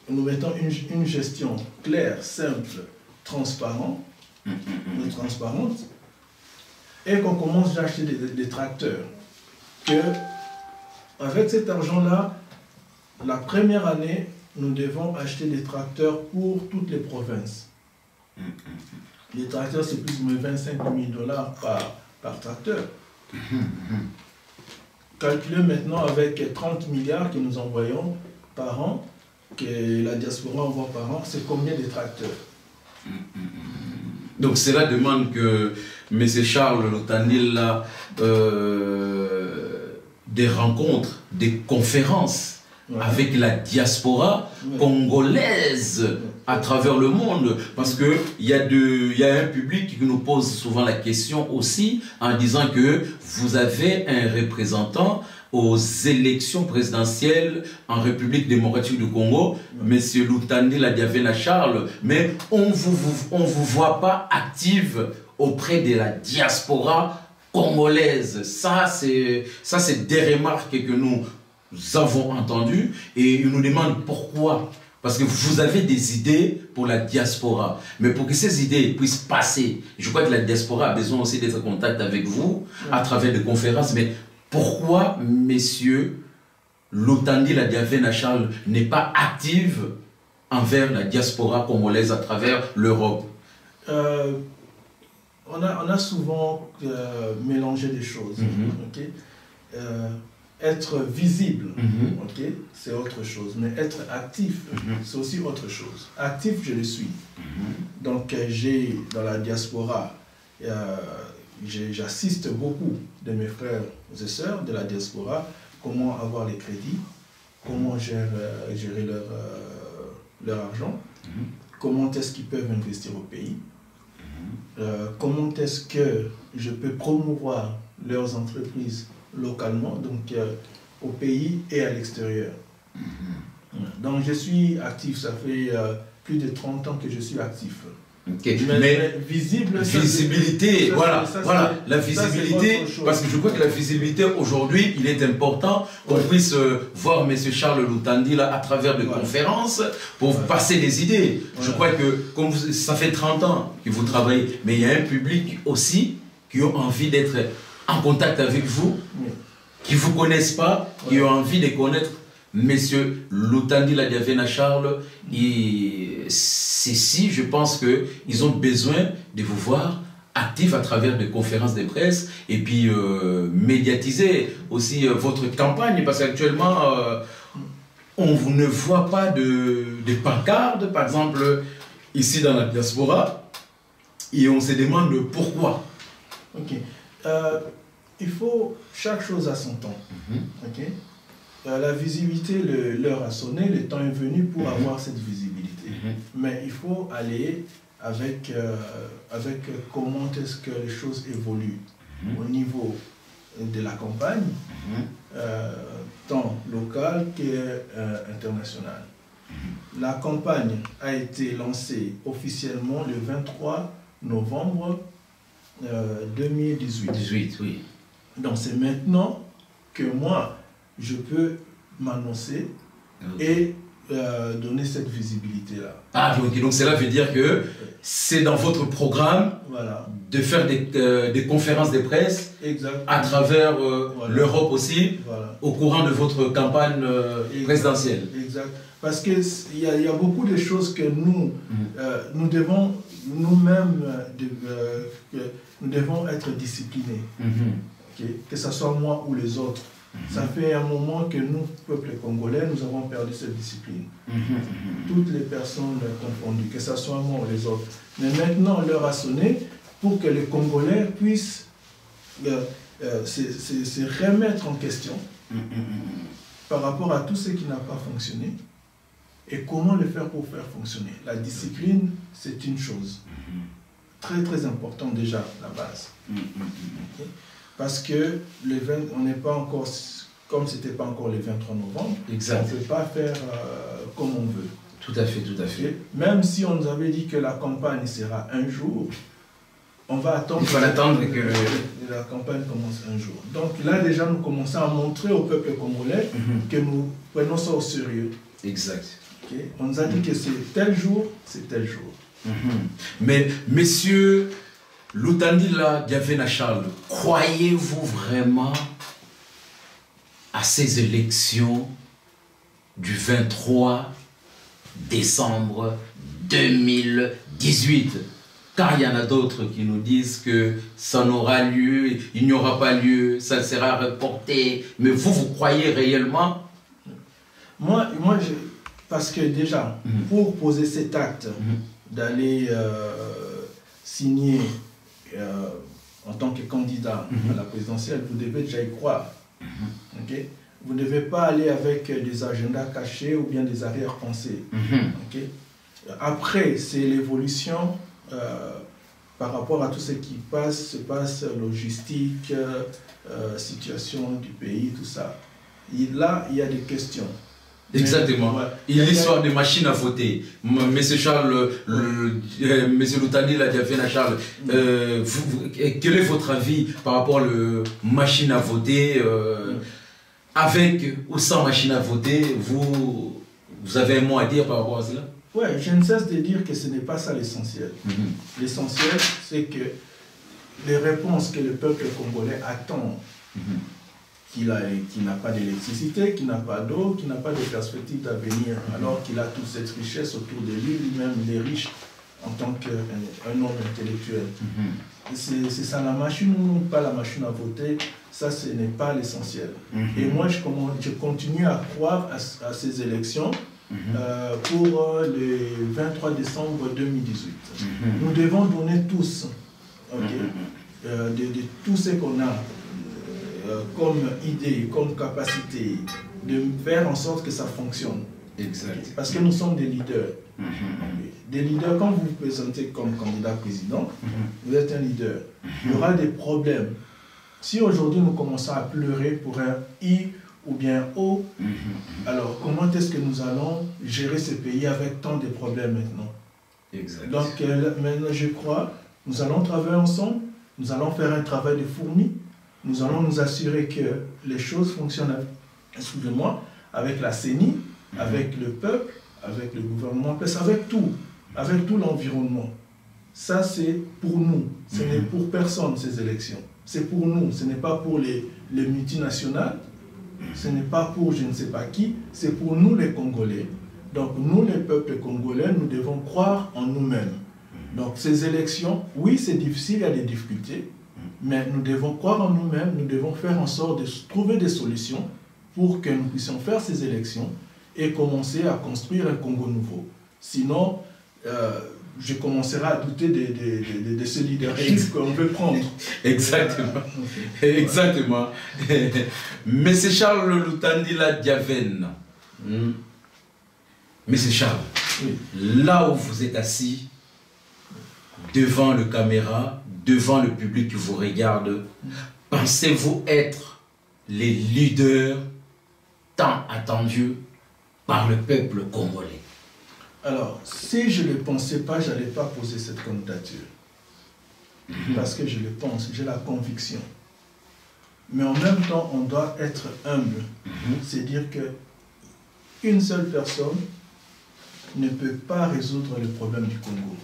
Speaker 5: nous mettons une gestion claire, simple, transparente, et qu'on commence à acheter des tracteurs. Avec cet argent-là, la première année, nous devons acheter des tracteurs pour toutes les provinces. Les tracteurs, c'est plus de 25 000 dollars par tracteur. Calculez maintenant avec 30 milliards que nous envoyons par an, que la diaspora envoie par an, c'est combien de tracteurs?
Speaker 2: Donc cela demande que M. Charles Loutandil a des rencontres, des conférences avec la diaspora congolaise à travers le monde, parce que il y a un public qui nous pose souvent la question aussi en disant que vous avez un représentant aux élections présidentielles en République démocratique du Congo, M. Loutandil Adiavena Charles, mais on vous voit pas active auprès de la diaspora congolaise. Ça, c'est des remarques que nous avons entendues et ils nous demandent pourquoi. Parce que vous avez des idées pour la diaspora. Mais pour que ces idées puissent passer, je crois que la diaspora a besoin aussi d'être en contact avec vous à travers des conférences. Mais pourquoi, messieurs, Loutandil Adiavena Charles n'est pas active envers la diaspora congolaise à travers l'Europe?
Speaker 5: On a souvent mélangé des choses. Okay? Être visible, okay, c'est autre chose, mais être actif, c'est aussi autre chose. Actif, je le suis. Donc, j'ai dans la diaspora, j'assiste beaucoup de mes frères et sœurs de la diaspora, comment avoir les crédits, comment gérer leur argent, comment est-ce qu'ils peuvent investir au pays, comment est-ce que je peux promouvoir leurs entreprises localement, donc au pays et à l'extérieur. Donc je suis actif, ça fait plus de 30 ans que je suis actif.
Speaker 2: Okay.
Speaker 5: Mais visible,
Speaker 2: visibilité, voilà, la visibilité, parce que je crois que la visibilité aujourd'hui, il est important qu'on puisse voir M. Charles Loutandil à travers des conférences pour passer des idées. Je crois que comme ça fait 30 ans que vous travaillez, mais il y a un public aussi qui a envie d'être en contact avec vous, qui ne vous connaissent pas, qui ont envie de connaître M. Loutandil Adiavena Charles. Ceci, je pense qu'ils ont besoin de vous voir actif à travers des conférences de presse et puis médiatiser aussi votre campagne, parce qu'actuellement, on ne voit pas de pancartes, par exemple, ici dans la diaspora, et on se demande pourquoi.
Speaker 5: Ok. il faut chaque chose à son temps. Ok. La visibilité, l'heure a sonné, le temps est venu pour avoir cette visibilité. Mais il faut aller avec comment est-ce que les choses évoluent au niveau de la campagne, tant locale qu'internationale. La campagne a été lancée officiellement le 23 novembre 2018.
Speaker 2: 18, oui.
Speaker 5: Donc c'est maintenant que moi, je peux m'annoncer et donner cette visibilité-là.
Speaker 2: Ah, donc cela veut dire que c'est dans votre programme de faire des conférences de presse à travers l'Europe aussi, au courant de votre campagne présidentielle.
Speaker 5: Exact. Parce qu'il y a beaucoup de choses que nous, nous devons nous-mêmes nous devons être disciplinés. Okay? Que ce soit moi ou les autres. Ça fait un moment que nous, peuple congolais, nous avons perdu cette discipline. Toutes les personnes confondues, que ce soit moi ou les autres. Mais maintenant, l'heure a sonné pour que les Congolais puissent se remettre en question par rapport à tout ce qui n'a pas fonctionné et comment le faire pour faire fonctionner. La discipline, c'est une chose très très importante déjà, la base. Okay? Parce que on n'est pas encore, comme ce n'était pas encore le 23 novembre,
Speaker 2: exact.
Speaker 5: On ne peut pas faire comme on veut.
Speaker 2: Tout à fait, tout à fait.
Speaker 5: Okay? Même si on nous avait dit que la campagne sera un jour, on va attendre.
Speaker 2: Il faut attendre que
Speaker 5: la campagne commence un jour. Donc là déjà nous commençons à montrer au peuple congolais que nous prenons ça au sérieux.
Speaker 2: Exact.
Speaker 5: Okay? On nous a dit que c'est tel jour, c'est tel jour.
Speaker 2: Mais messieurs Lutandila Diavena Charles, croyez-vous vraiment à ces élections du 23 décembre 2018? Car il y en a d'autres qui nous disent que ça n'aura lieu, il n'y aura pas lieu, ça sera reporté. Mais vous, vous croyez réellement?
Speaker 5: Moi parce que déjà, pour poser cet acte, d'aller signer en tant que candidat à la présidentielle, vous devez déjà y croire. Okay? Vous ne devez pas aller avec des agendas cachés ou bien des arrière-pensées. Okay? Après, c'est l'évolution par rapport à tout ce qui se passe, logistique, situation du pays, tout ça. Et là, il y a des questions.
Speaker 2: Exactement. Il y a l'histoire des machines à voter. Monsieur Charles, Monsieur Lutandila Diavena Charles, quel est votre avis par rapport aux machines à voter avec ou sans machine à voter, vous avez un mot à dire par rapport à cela?
Speaker 5: Oui, je ne cesse de dire que ce n'est pas ça l'essentiel. L'essentiel, c'est que les réponses que le peuple congolais attend, qui n'a pas d'électricité, qui n'a pas d'eau, qui n'a pas de perspective d'avenir, alors qu'il a toute cette richesse autour de lui, lui-même il est riche en tant qu'un homme intellectuel. C'est ça la machine ou pas la machine à voter, ça ce n'est pas l'essentiel. Et moi je continue à croire à ces élections pour le 23 décembre 2018. Nous devons donner tous, de tout ce qu'on a comme idée, comme capacité, de faire en sorte que ça fonctionne.
Speaker 2: Exact.
Speaker 5: Parce que nous sommes des leaders. Des leaders, quand vous vous présentez comme candidat président, vous êtes un leader. Il y aura des problèmes. Si aujourd'hui nous commençons à pleurer pour un I ou bien O, alors comment est-ce que nous allons gérer ce pays avec tant de problèmes maintenant?
Speaker 2: Exact.
Speaker 5: Donc maintenant je crois, nous allons travailler ensemble, nous allons faire un travail de fourmi, nous allons nous assurer que les choses fonctionnent, excusez-moi, avec la CENI, avec le peuple, avec le gouvernement, avec tout l'environnement. Ça, c'est pour nous. Ce n'est pour personne, ces élections. C'est pour nous. Ce n'est pas pour les multinationales. Ce n'est pas pour je ne sais pas qui. C'est pour nous, les Congolais. Donc, nous, les peuples congolais, nous devons croire en nous-mêmes. Donc, ces élections, oui, c'est difficile, il y a des difficultés. Mais nous devons croire en nous-mêmes, nous devons faire en sorte de trouver des solutions pour que nous puissions faire ces élections et commencer à construire un Congo nouveau. Sinon, je commencerai à douter de ce leadership qu'on veut prendre.
Speaker 2: Exactement. Exactement. Monsieur Charles Lutandila Diaven. Monsieur Charles,
Speaker 5: Oui.
Speaker 2: là où vous êtes assis, devant le caméra, devant le public qui vous regarde, pensez-vous être les leaders tant attendus par le peuple congolais?
Speaker 5: Alors, si je ne le pensais pas, je n'allais pas poser cette candidature. Parce que je le pense, j'ai la conviction. Mais en même temps, on doit être humble. C'est dire que une seule personne ne peut pas résoudre le problème du Congo.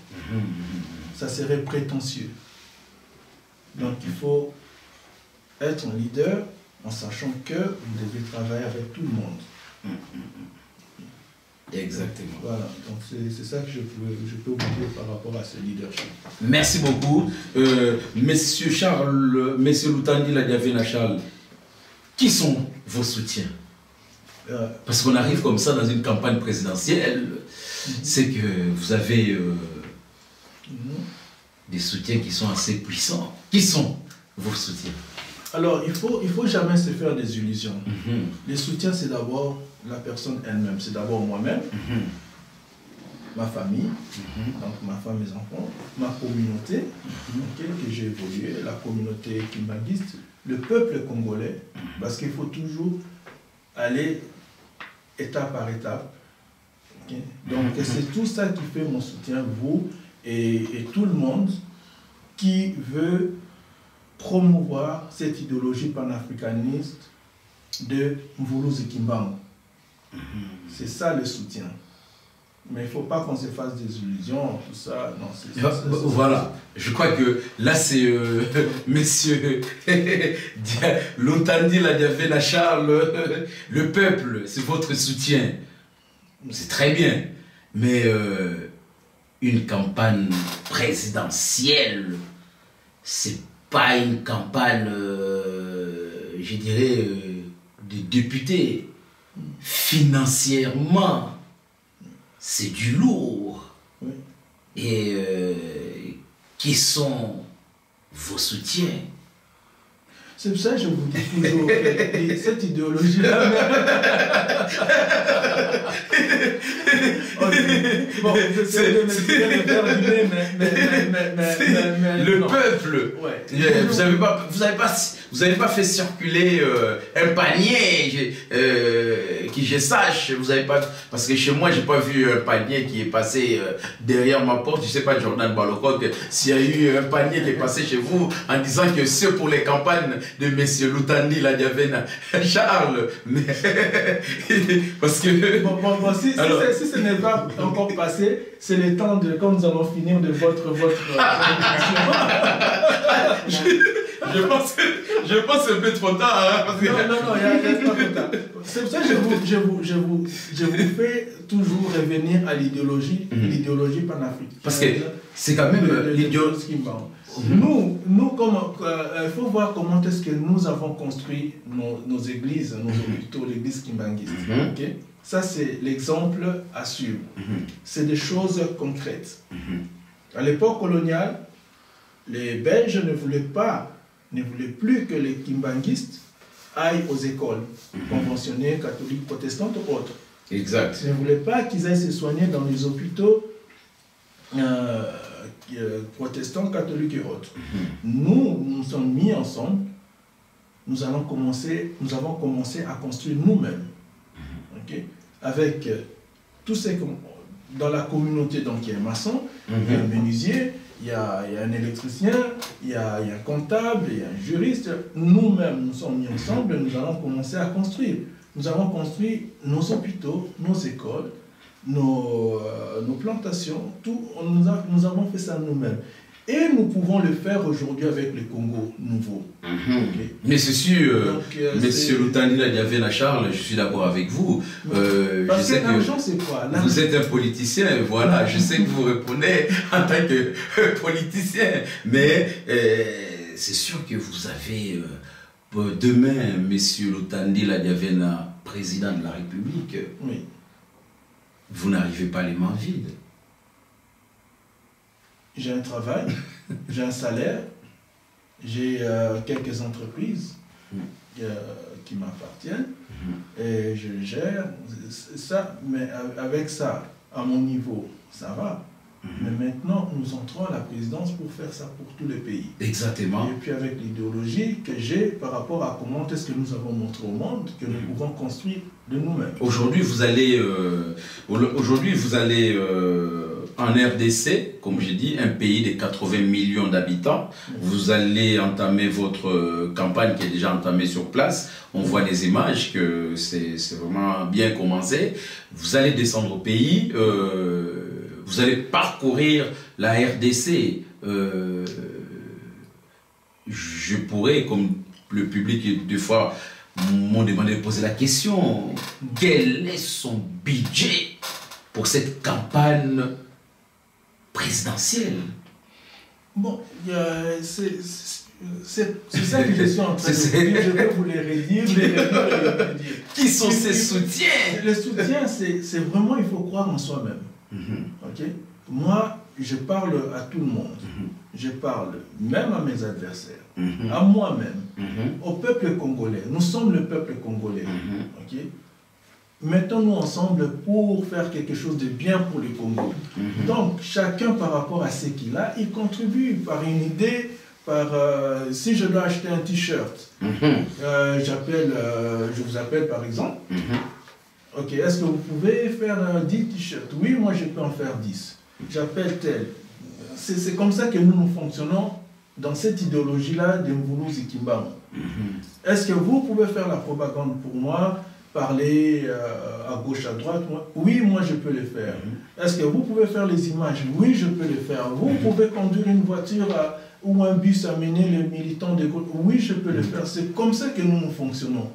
Speaker 5: Ça serait prétentieux. Donc il faut être un leader en sachant que vous devez travailler avec tout le monde.
Speaker 2: Exactement.
Speaker 5: Voilà, donc c'est ça que je peux vous dire par rapport à ce leadership.
Speaker 2: Merci beaucoup. Monsieur Charles, Monsieur Lutandila Diaven Charles, qui sont vos soutiens? Parce qu'on arrive comme ça dans une campagne présidentielle, c'est que vous avez des soutiens qui sont assez puissants. Qui sont vos soutiens?
Speaker 5: Alors, il faut jamais se faire des illusions. Les soutiens, c'est d'abord la personne elle-même. C'est d'abord moi-même, ma famille, donc ma femme, mes enfants, ma communauté, que j'ai évolué, la communauté kimbanguiste, le peuple congolais, parce qu'il faut toujours aller étape par étape. Donc, c'est tout ça qui fait mon soutien, vous et tout le monde qui veut promouvoir cette idéologie panafricaniste de Mvuluzi Kimbangu. C'est ça le soutien. Mais il ne faut pas qu'on se fasse des illusions, tout ça. Non,
Speaker 2: voilà, je crois que là c'est monsieur Lutandila Diaven Charles, le peuple, c'est votre soutien. C'est très bien. Mais une campagne présidentielle, c'est pas une campagne, je dirais, de députés. Financièrement, c'est du lourd.
Speaker 5: Oui.
Speaker 2: Et qui sont vos soutiens?
Speaker 5: C'est pour ça que je vous dis toujours que cette idéologie-là... Bon,
Speaker 2: le peuple,
Speaker 5: ouais.
Speaker 2: Vous n'avez pas fait circuler un panier, qui je sache, vous avez pas, parce que chez moi, j'ai pas vu un panier qui est passé derrière ma porte. Je sais pas, Jordan Balokok, s'il y a eu un panier qui est passé chez vous en disant que c'est pour les campagnes de monsieur Lutandila Diaven Charles. Mais parce que...
Speaker 5: Bon, si ce n'est pas encore passé, c'est le temps de, quand nous allons finir de votre
Speaker 2: je pense un peu trop tard. Hein, parce que...
Speaker 5: Non, il n'y a pas trop tard. C'est pour ça que je vous fais toujours revenir à l'idéologie panafricaine.
Speaker 2: Parce que c'est quand même l'idéologie.
Speaker 5: Nous il faut voir comment est-ce que nous avons construit nos églises, nos hôpitaux, l'église kimbanguiste. Okay? Ça, c'est l'exemple à suivre. C'est des choses concrètes. À l'époque coloniale, les Belges ne voulaient plus que les kimbanguistes aillent aux écoles conventionnées, catholiques, protestantes ou autres.
Speaker 2: Exact.
Speaker 5: Ils ne voulaient pas qu'ils aillent se soigner dans les hôpitaux protestants, catholiques et autres. Nous nous sommes mis ensemble, nous avons commencé à construire nous-mêmes. Okay? Avec tous ces... Dans la communauté, donc il y a un maçon, il y a un menuisier, il y a un électricien, il y a un comptable, il y a un juriste. Nous-mêmes, nous sommes mis ensemble, nous allons commencer à construire. Nous avons construit nos hôpitaux, nos écoles, nos plantations, tout. Nous avons fait ça nous-mêmes. Et nous pouvons le faire aujourd'hui avec le Congo nouveau. Okay.
Speaker 2: Mais c'est sûr, monsieur Lutandila Diaven Charles, je suis d'accord avec vous.
Speaker 5: Parce que l'argent, c'est quoi?
Speaker 2: Vous êtes un politicien, voilà, je sais que vous répondez en tant que politicien. Mais c'est sûr que vous avez, demain, monsieur Lutandila Diaven, président de la République,
Speaker 5: oui.
Speaker 2: Vous n'arrivez pas les mains vides.
Speaker 5: j'ai un travail, j'ai un salaire, j'ai quelques entreprises qui m'appartiennent et je les gère. Ça, mais avec ça, à mon niveau, ça va. Mais maintenant, nous entrons à la présidence pour faire ça pour tous les pays.
Speaker 2: Exactement.
Speaker 5: Et puis avec l'idéologie que j'ai par rapport à comment est-ce que nous avons montré au monde que nous pouvons construire de nous-mêmes.
Speaker 2: Aujourd'hui, vous allez, en RDC, comme j'ai dit, un pays de 80 millions d'habitants. Vous allez entamer votre campagne qui est déjà entamée sur place. On voit les images que c'est vraiment bien commencé. Vous allez descendre au pays. Vous allez parcourir la RDC. Je pourrais, comme le public des fois m'ont demandé de poser la question, quel est son budget pour cette campagne présidentielle?
Speaker 5: Bon, c'est ça que je suis en train de dire. Je vais vous les redire,
Speaker 2: Qui sont ces soutiens?
Speaker 5: Les soutiens, c'est vraiment, il faut croire en soi-même. Ok? Moi, je parle à tout le monde. Je parle même à mes adversaires, à moi-même, au peuple congolais. Nous sommes le peuple congolais. Ok? Mettons-nous ensemble pour faire quelque chose de bien pour le Congo. Donc, chacun par rapport à ce qu'il a, il contribue par une idée, par si je dois acheter un t-shirt, je vous appelle par exemple. Ok, est-ce que vous pouvez faire 10 t-shirts? Oui, moi je peux en faire 10. J'appelle tel. C'est comme ça que nous fonctionnons dans cette idéologie-là de Mvulu Zikimbam. Est-ce que vous pouvez faire la propagande pour moi, parler à gauche, à droite? Oui, moi je peux le faire. Est-ce que vous pouvez faire les images? Oui, je peux le faire. Vous pouvez conduire une voiture ou un bus amener les militants de gauche? Oui, je peux le faire. C'est comme ça que nous fonctionnons.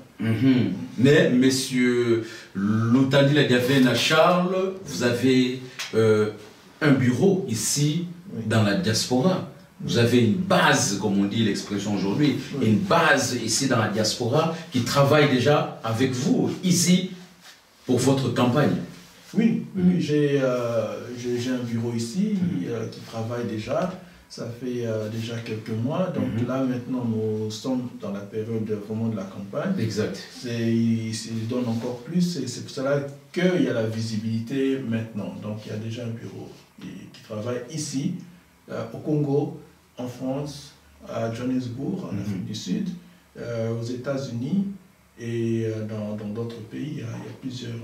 Speaker 2: Mais, monsieur Lutandi Ladiavena Charles, vous avez un bureau ici dans la diaspora. Vous avez une base, comme on dit l'expression aujourd'hui, une base ici dans la diaspora qui travaille déjà avec vous ici pour votre campagne.
Speaker 5: Oui, j'ai un bureau ici qui travaille déjà. Ça fait déjà quelques mois. Donc là, maintenant, nous sommes dans la période vraiment de la campagne.
Speaker 2: Exact.
Speaker 5: Il donne encore plus. C'est pour cela qu'il y a la visibilité maintenant. Donc, il y a déjà un bureau qui travaille ici, au Congo, en France, à Johannesburg, en Afrique du Sud, aux États-Unis et dans d'autres pays. Il y a plusieurs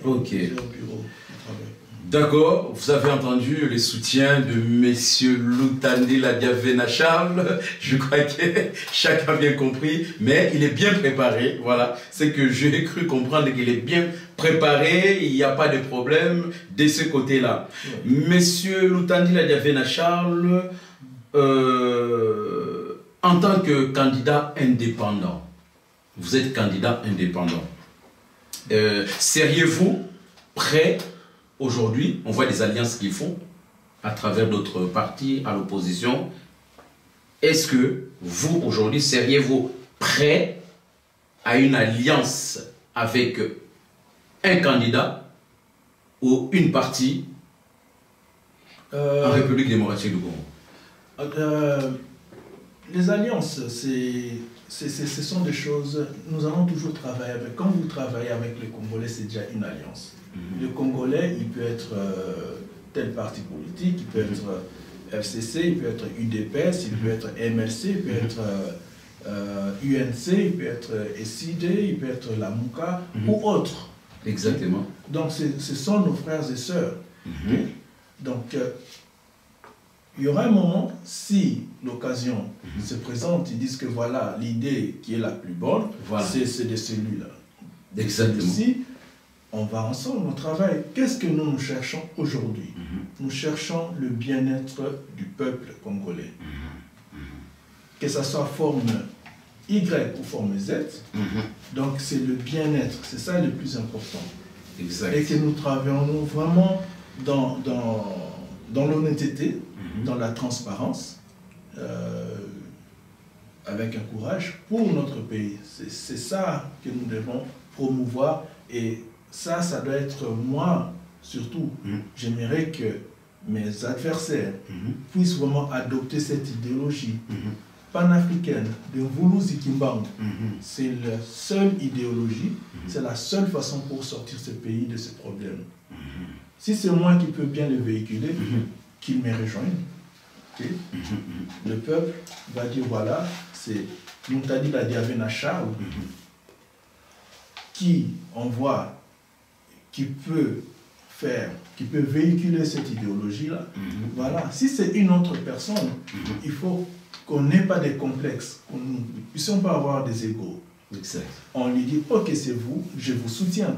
Speaker 5: bureaux qui travaillent.
Speaker 2: D'accord, vous avez entendu les soutiens de messieurs Lutandi Ladiavena Charles. Je crois que chacun a bien compris, mais il est bien préparé. Voilà, c'est que j'ai cru comprendre qu'il est bien préparé, il n'y a pas de problème de ce côté-là. Monsieur Lutandi Ladiavena Charles, en tant que candidat indépendant, vous êtes candidat indépendant, seriez-vous prêt? Aujourd'hui, on voit des alliances qu'ils font à travers d'autres partis à l'opposition. Est-ce que vous, aujourd'hui, seriez-vous prêt à une alliance avec un candidat ou une partie en République démocratique du Congo?
Speaker 5: Les alliances, ce sont des choses... Nous allons toujours travailler avec... Quand vous travaillez avec les Congolais, c'est déjà une alliance. Le Congolais, il peut être tel parti politique, il peut être FCC, il peut être UDPS, il peut être MLC, il peut être UNC, il peut être SID, il peut être la MUCA ou autre.
Speaker 2: Exactement.
Speaker 5: Donc, ce sont nos frères et sœurs. Donc, il y aura un moment, si l'occasion se présente, ils disent que voilà, l'idée qui est la plus bonne, c'est de celui-là.
Speaker 2: Exactement.
Speaker 5: Ici, on va ensemble, on travaille. Qu'est-ce que nous cherchons aujourd'hui? Nous cherchons le bien-être du peuple congolais. Que ce soit forme Y ou forme Z. Donc c'est le bien-être, c'est ça le plus important.
Speaker 2: Exact.
Speaker 5: Et que nous travaillons vraiment dans l'honnêteté, dans la transparence, avec un courage pour notre pays. C'est ça que nous devons promouvoir et ça doit être moi, surtout. J'aimerais que mes adversaires puissent vraiment adopter cette idéologie panafricaine de Mvulu Kimbangu. C'est la seule idéologie, c'est la seule façon pour sortir ce pays de ce problème. Si c'est moi qui peux bien le véhiculer, qu'il me rejoigne. Okay? Le peuple va dire voilà, c'est Luntandi Ladiavena Charles qui envoie, qui peut véhiculer cette idéologie-là. Voilà. Si c'est une autre personne, il faut qu'on n'ait pas de complexes, qu'on ne puissions pas avoir des égos.
Speaker 2: Exact.
Speaker 5: On lui dit, ok, c'est vous, je vous soutiens.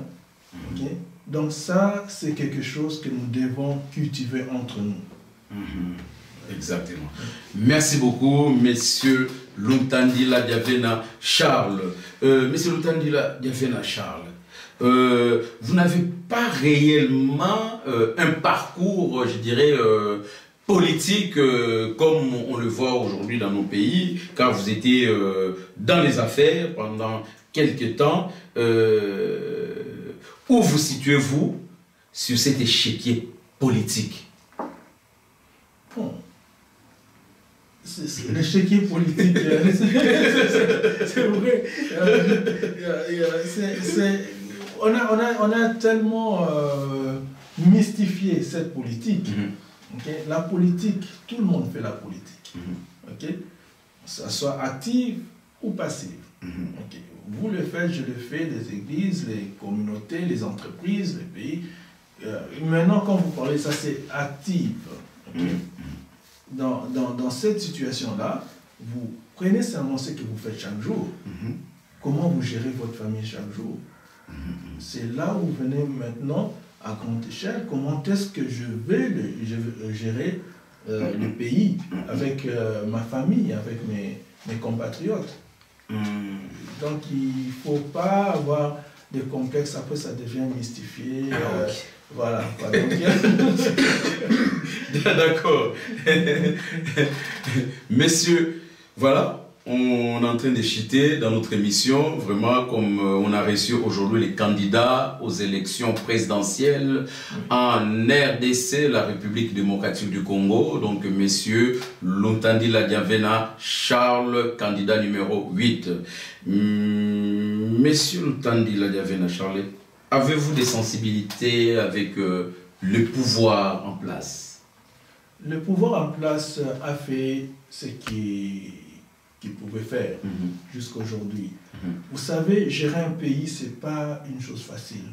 Speaker 5: Okay? Donc ça, c'est quelque chose que nous devons cultiver entre nous.
Speaker 2: Exactement. Merci beaucoup, Monsieur Luntandi Ladiavena Charles. Monsieur Luntandi Ladiavena Charles, vous n'avez pas réellement un parcours, je dirais, politique comme on le voit aujourd'hui dans nos pays, car vous étiez dans les affaires pendant quelques temps. Où vous situez-vous sur cet échiquier politique?
Speaker 5: Bon. L'échiquier politique, c'est vrai. On a tellement mystifié cette politique. Okay? La politique, tout le monde fait la politique. Okay? Que ça soit active ou passive. Okay? Vous le faites, je le fais, les églises, les communautés, les entreprises, les pays. Maintenant, quand vous parlez, ça c'est active. Okay? Dans cette situation-là, vous prenez seulement ce que vous faites chaque jour. Comment vous gérez votre famille chaque jour. C'est là où vous venez maintenant à grande échelle. Comment est-ce que je vais gérer le pays avec ma famille, avec mes compatriotes. Donc il ne faut pas avoir des complexes, après ça devient mystifié. Okay. Voilà.
Speaker 2: D'accord. Messieurs, voilà, on est en train de chuter dans notre émission, vraiment comme on a reçu aujourd'hui les candidats aux élections présidentielles en RDC, la République démocratique du Congo. Donc, messieurs Luntandi Ladiavena Charles, candidat numéro 8. Monsieur Luntandi Ladiavena Charles, avez-vous des sensibilités avec le pouvoir en place?
Speaker 5: Le pouvoir en place a fait ce qu'il pouvait faire jusqu'à aujourd'hui. Vous savez, gérer un pays, ce n'est pas une chose facile.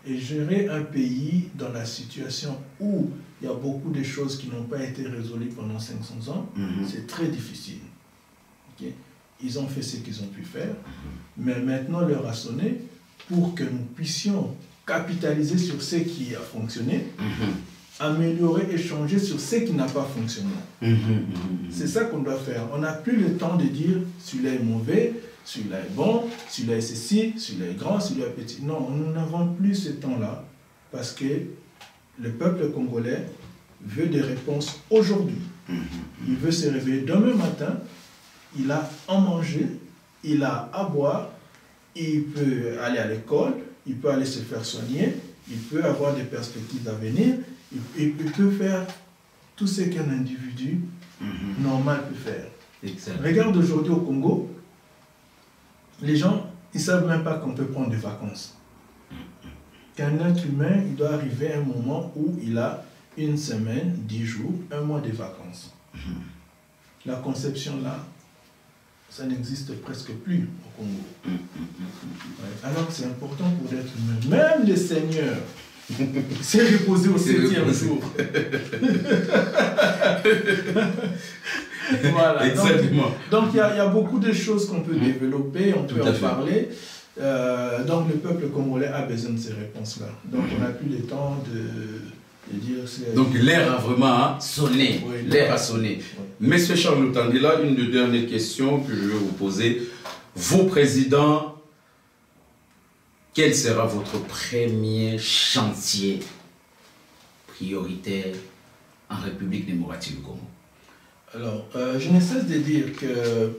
Speaker 5: Et gérer un pays dans la situation où il y a beaucoup de choses qui n'ont pas été résolues pendant 500 ans, c'est très difficile. Okay? Ils ont fait ce qu'ils ont pu faire, mais maintenant l'heure a sonné pour que nous puissions capitaliser sur ce qui a fonctionné, améliorer et changer sur ce qui n'a pas fonctionné. C'est ça qu'on doit faire. On n'a plus le temps de dire celui-là est mauvais, celui-là est bon, celui-là est ceci, celui-là est grand, celui-là est petit. Non, nous n'avons plus ce temps-là parce que le peuple congolais veut des réponses aujourd'hui. Il veut se réveiller demain matin, il a à manger, il a à boire, il peut aller à l'école, il peut aller se faire soigner, il peut avoir des perspectives d'avenir, il peut faire tout ce qu'un individu normal peut faire. Exactement. Regarde aujourd'hui au Congo, les gens, ils ne savent même pas qu'on peut prendre des vacances. Qu'un être humain, il doit arriver à un moment où il a une semaine, 10 jours, un mois de vacances. La conception là, ça n'existe presque plus au Congo. Alors que c'est important pour l'être humain. Même le Seigneur s'est reposé au 7e jour. Voilà.
Speaker 2: Exactement.
Speaker 5: Donc il y a beaucoup de choses qu'on peut développer, on peut en parler. Donc le peuple congolais a besoin de ces réponses-là. Donc on n'a plus le temps de dire...
Speaker 2: Donc l'air a vraiment sonné. Oui, l'air a sonné. Oui. Monsieur Charles Luntandi, là, une des dernières questions que je vais vous poser. Vous, président, quel sera votre premier chantier prioritaire en République démocratique du Congo?
Speaker 5: Alors, je ne cesse de dire que,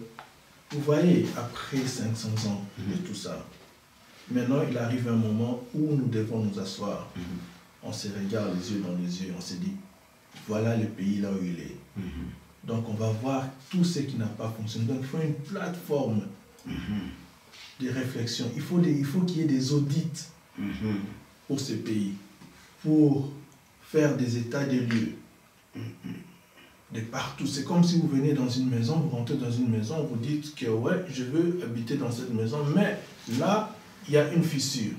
Speaker 5: vous voyez, après 500 ans de tout ça, maintenant il arrive un moment où nous devons nous asseoir. On se regarde les yeux dans les yeux, on se dit, voilà le pays là où il est. Donc on va voir tout ce qui n'a pas fonctionné. Donc il faut une plateforme de réflexion. Il faut qu'il y ait des audits pour ce pays, pour faire des états des lieux de partout. C'est comme si vous venez dans une maison, vous rentrez dans une maison, vous dites que ouais, je veux habiter dans cette maison, mais là, il y a une fissure.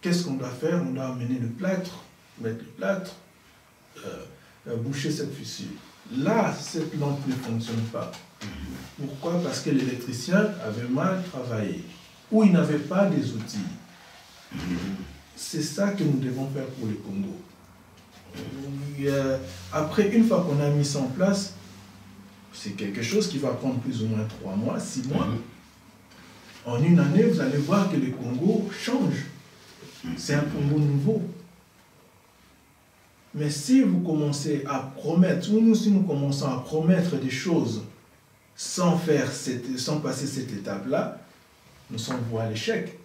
Speaker 5: Qu'est-ce qu'on doit faire? On doit amener le plâtre, mettre le plâtre, boucher cette fissure. Là, cette lampe ne fonctionne pas. Pourquoi? Parce que l'électricien avait mal travaillé, ou il n'avait pas des outils. C'est ça que nous devons faire pour le Congo. Après, une fois qu'on a mis ça en place, c'est quelque chose qui va prendre plus ou moins 3 mois, 6 mois. En une année, vous allez voir que le Congo change. C'est un Congo nouveau. Mais si vous commencez à promettre, ou nous, si nous commençons à promettre des choses sans passer cette étape-là, nous sommes voués à l'échec.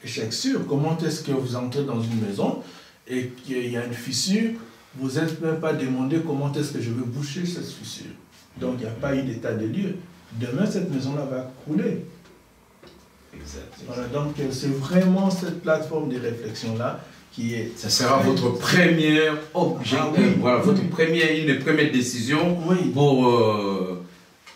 Speaker 5: Échec sûr. Comment est-ce que vous entrez dans une maison et qu'il y a une fissure, vous n'êtes même pas demandé comment est-ce que je veux boucher cette fissure. Donc il n'y a pas eu d'état de lieu. Demain, cette maison-là va couler. Voilà, donc c'est vraiment cette plateforme de réflexion-là qui est...
Speaker 2: Ça sera votre première objectif, voilà, une des premières décisions pour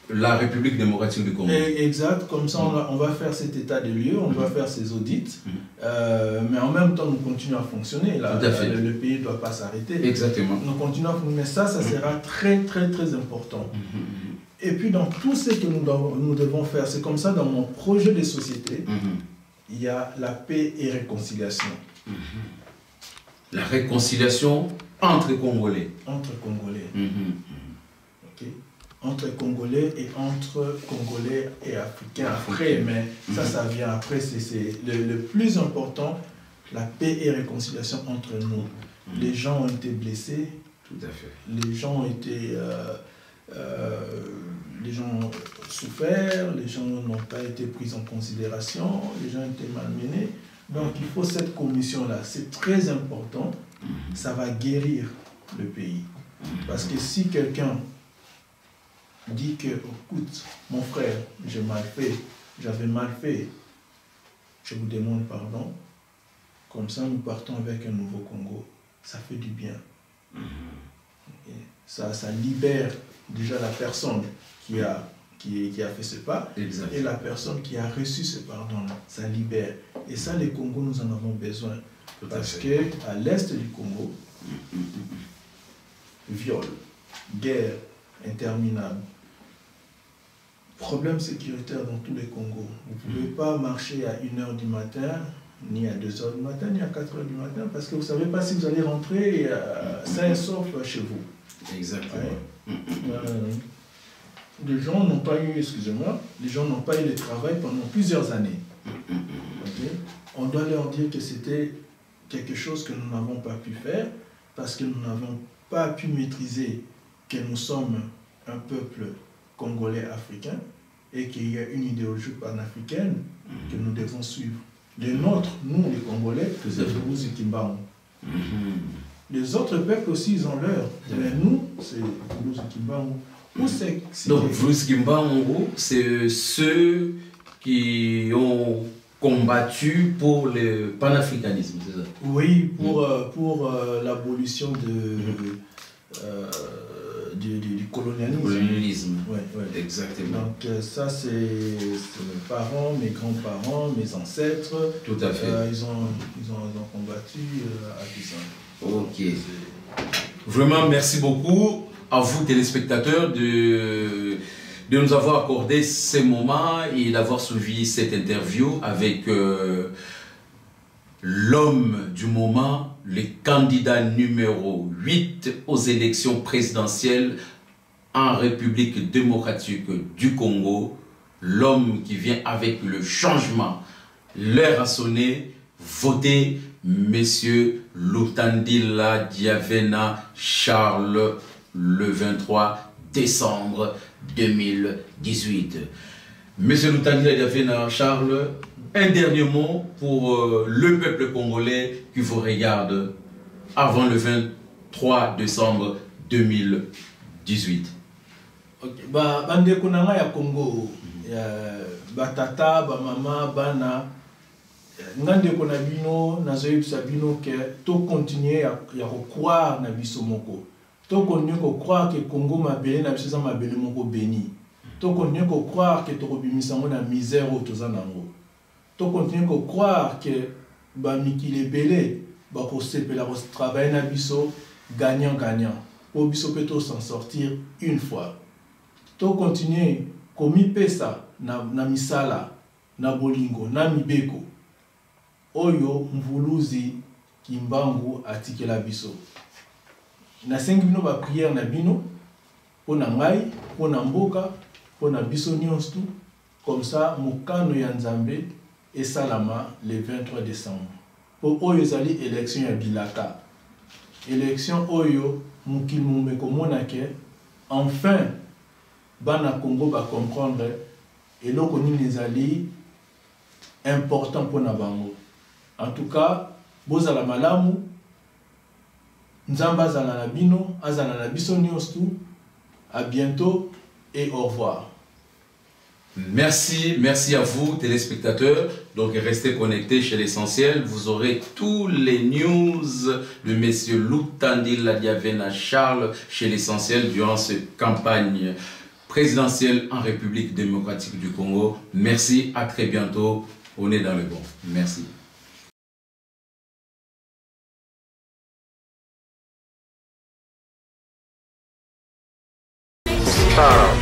Speaker 2: la République démocratique du Congo.
Speaker 5: Exact, comme ça on va faire cet état de lieu, on va faire ces audits, mais en même temps nous continuons à fonctionner. Là, le pays ne doit pas s'arrêter.
Speaker 2: Exactement.
Speaker 5: Nous continuons à fonctionner, mais ça sera très très très important. Et puis dans tout ce que nous devons faire, c'est comme ça dans mon projet de société, il y a la paix et réconciliation.
Speaker 2: La réconciliation entre Congolais.
Speaker 5: Entre Congolais. Okay. Entre Congolais et entre Congolais et Africains après, mais ça vient après, c'est le plus important, la paix et réconciliation entre nous. Les gens ont été blessés,
Speaker 2: tout à fait.
Speaker 5: Les gens ont été... les gens ont souffert, les gens n'ont pas été pris en considération, les gens ont été malmenés. Donc il faut cette commission-là, c'est très important, ça va guérir le pays. Parce que si quelqu'un dit que, écoute, mon frère, j'ai mal fait, j'avais mal fait, je vous demande pardon, comme ça nous partons avec un nouveau Congo, ça fait du bien. Ça libère déjà la personne qui a fait ce pas, et la personne qui a reçu ce pardon-là, ça libère. Et ça, les Congos, nous en avons besoin. Parce qu'à l'est du Congo, viol, guerre interminable, problème sécuritaire dans tous les Congos. Vous ne pouvez pas marcher à 1h du matin, ni à 2h du matin, ni à 4h du matin, parce que vous ne savez pas si vous allez rentrer sain et sauf chez vous.
Speaker 2: Exactement.
Speaker 5: Les gens n'ont pas eu, excusez-moi, les gens n'ont pas eu de travail pendant plusieurs années. On doit leur dire que c'était quelque chose que nous n'avons pas pu faire parce que nous n'avons pas pu maîtriser que nous sommes un peuple congolais africain et qu'il y a une idéologie panafricaine que nous devons suivre. Les nôtres, nous les Congolais, c'est le Bruce Kimbangu. Les autres peuples aussi, ils ont leur. Mais nous, c'est le Bruce Kimbangu.
Speaker 2: Donc, Bruce Kimbangu, c'est ceux qui ont combattu pour le panafricanisme, c'est ça?
Speaker 5: Oui, pour l'abolition du colonialisme.
Speaker 2: Ouais, exactement.
Speaker 5: Donc ça, c'est mes parents, mes grands-parents, mes ancêtres.
Speaker 2: Tout à fait.
Speaker 5: Ils ont combattu à tout ça.
Speaker 2: Ok. Vraiment, merci beaucoup à vous, téléspectateurs, de nous avoir accordé ces moments et d'avoir suivi cette interview avec l'homme du moment, le candidat numéro 8 aux élections présidentielles en République démocratique du Congo, l'homme qui vient avec le changement. L'heure a sonné, votez Monsieur Lutandila Diavena Charles le 23 décembre 2018. Monsieur Lutandila Diavena Charles, un dernier mot pour le peuple congolais qui vous regarde avant le 23 décembre 2018.
Speaker 5: Ok, bande konanga ya Congo, batata, mama, bana, ngande kona bino, nazoyebisa bino que to continuer ya croire na biso moko. To continuer ko croire que Congo mabele na biso mabele moko béni. To continuer ko croire que to kobimisa na misère o toza nango. To continuer ko croire que ba mikile belé ba ko sepela ko travailler na biso gagnant gagnant. Pour biso peut s'en sortir une fois. To continuer komi pesa na misala na bolingo na mibeko. Oyo mvuluzi kimbangu atikela biso. Na sengi bino ba prière na bino pona ngai, pona mboka, pona biso nyonso, comme ça mokano ya Nzambe esalama le 23 décembre. Po oyo ezali élection ya bilaka. Élection oyo mukili mumeko monake enfin bana Congo va comprendre eloko nini ezali important pona bango. En tout cas, bozala malamu, Nzamba azala na bino, azala na biso nyonso. À bientôt et au revoir.
Speaker 2: Merci, merci à vous téléspectateurs. Donc restez connectés chez l'Essentiel. Vous aurez tous les news de messieurs Lutandi Ladiavena Charles chez l'Essentiel durant cette campagne présidentielle en République démocratique du Congo. Merci, à très bientôt. On est dans le bon. Merci.
Speaker 6: Star.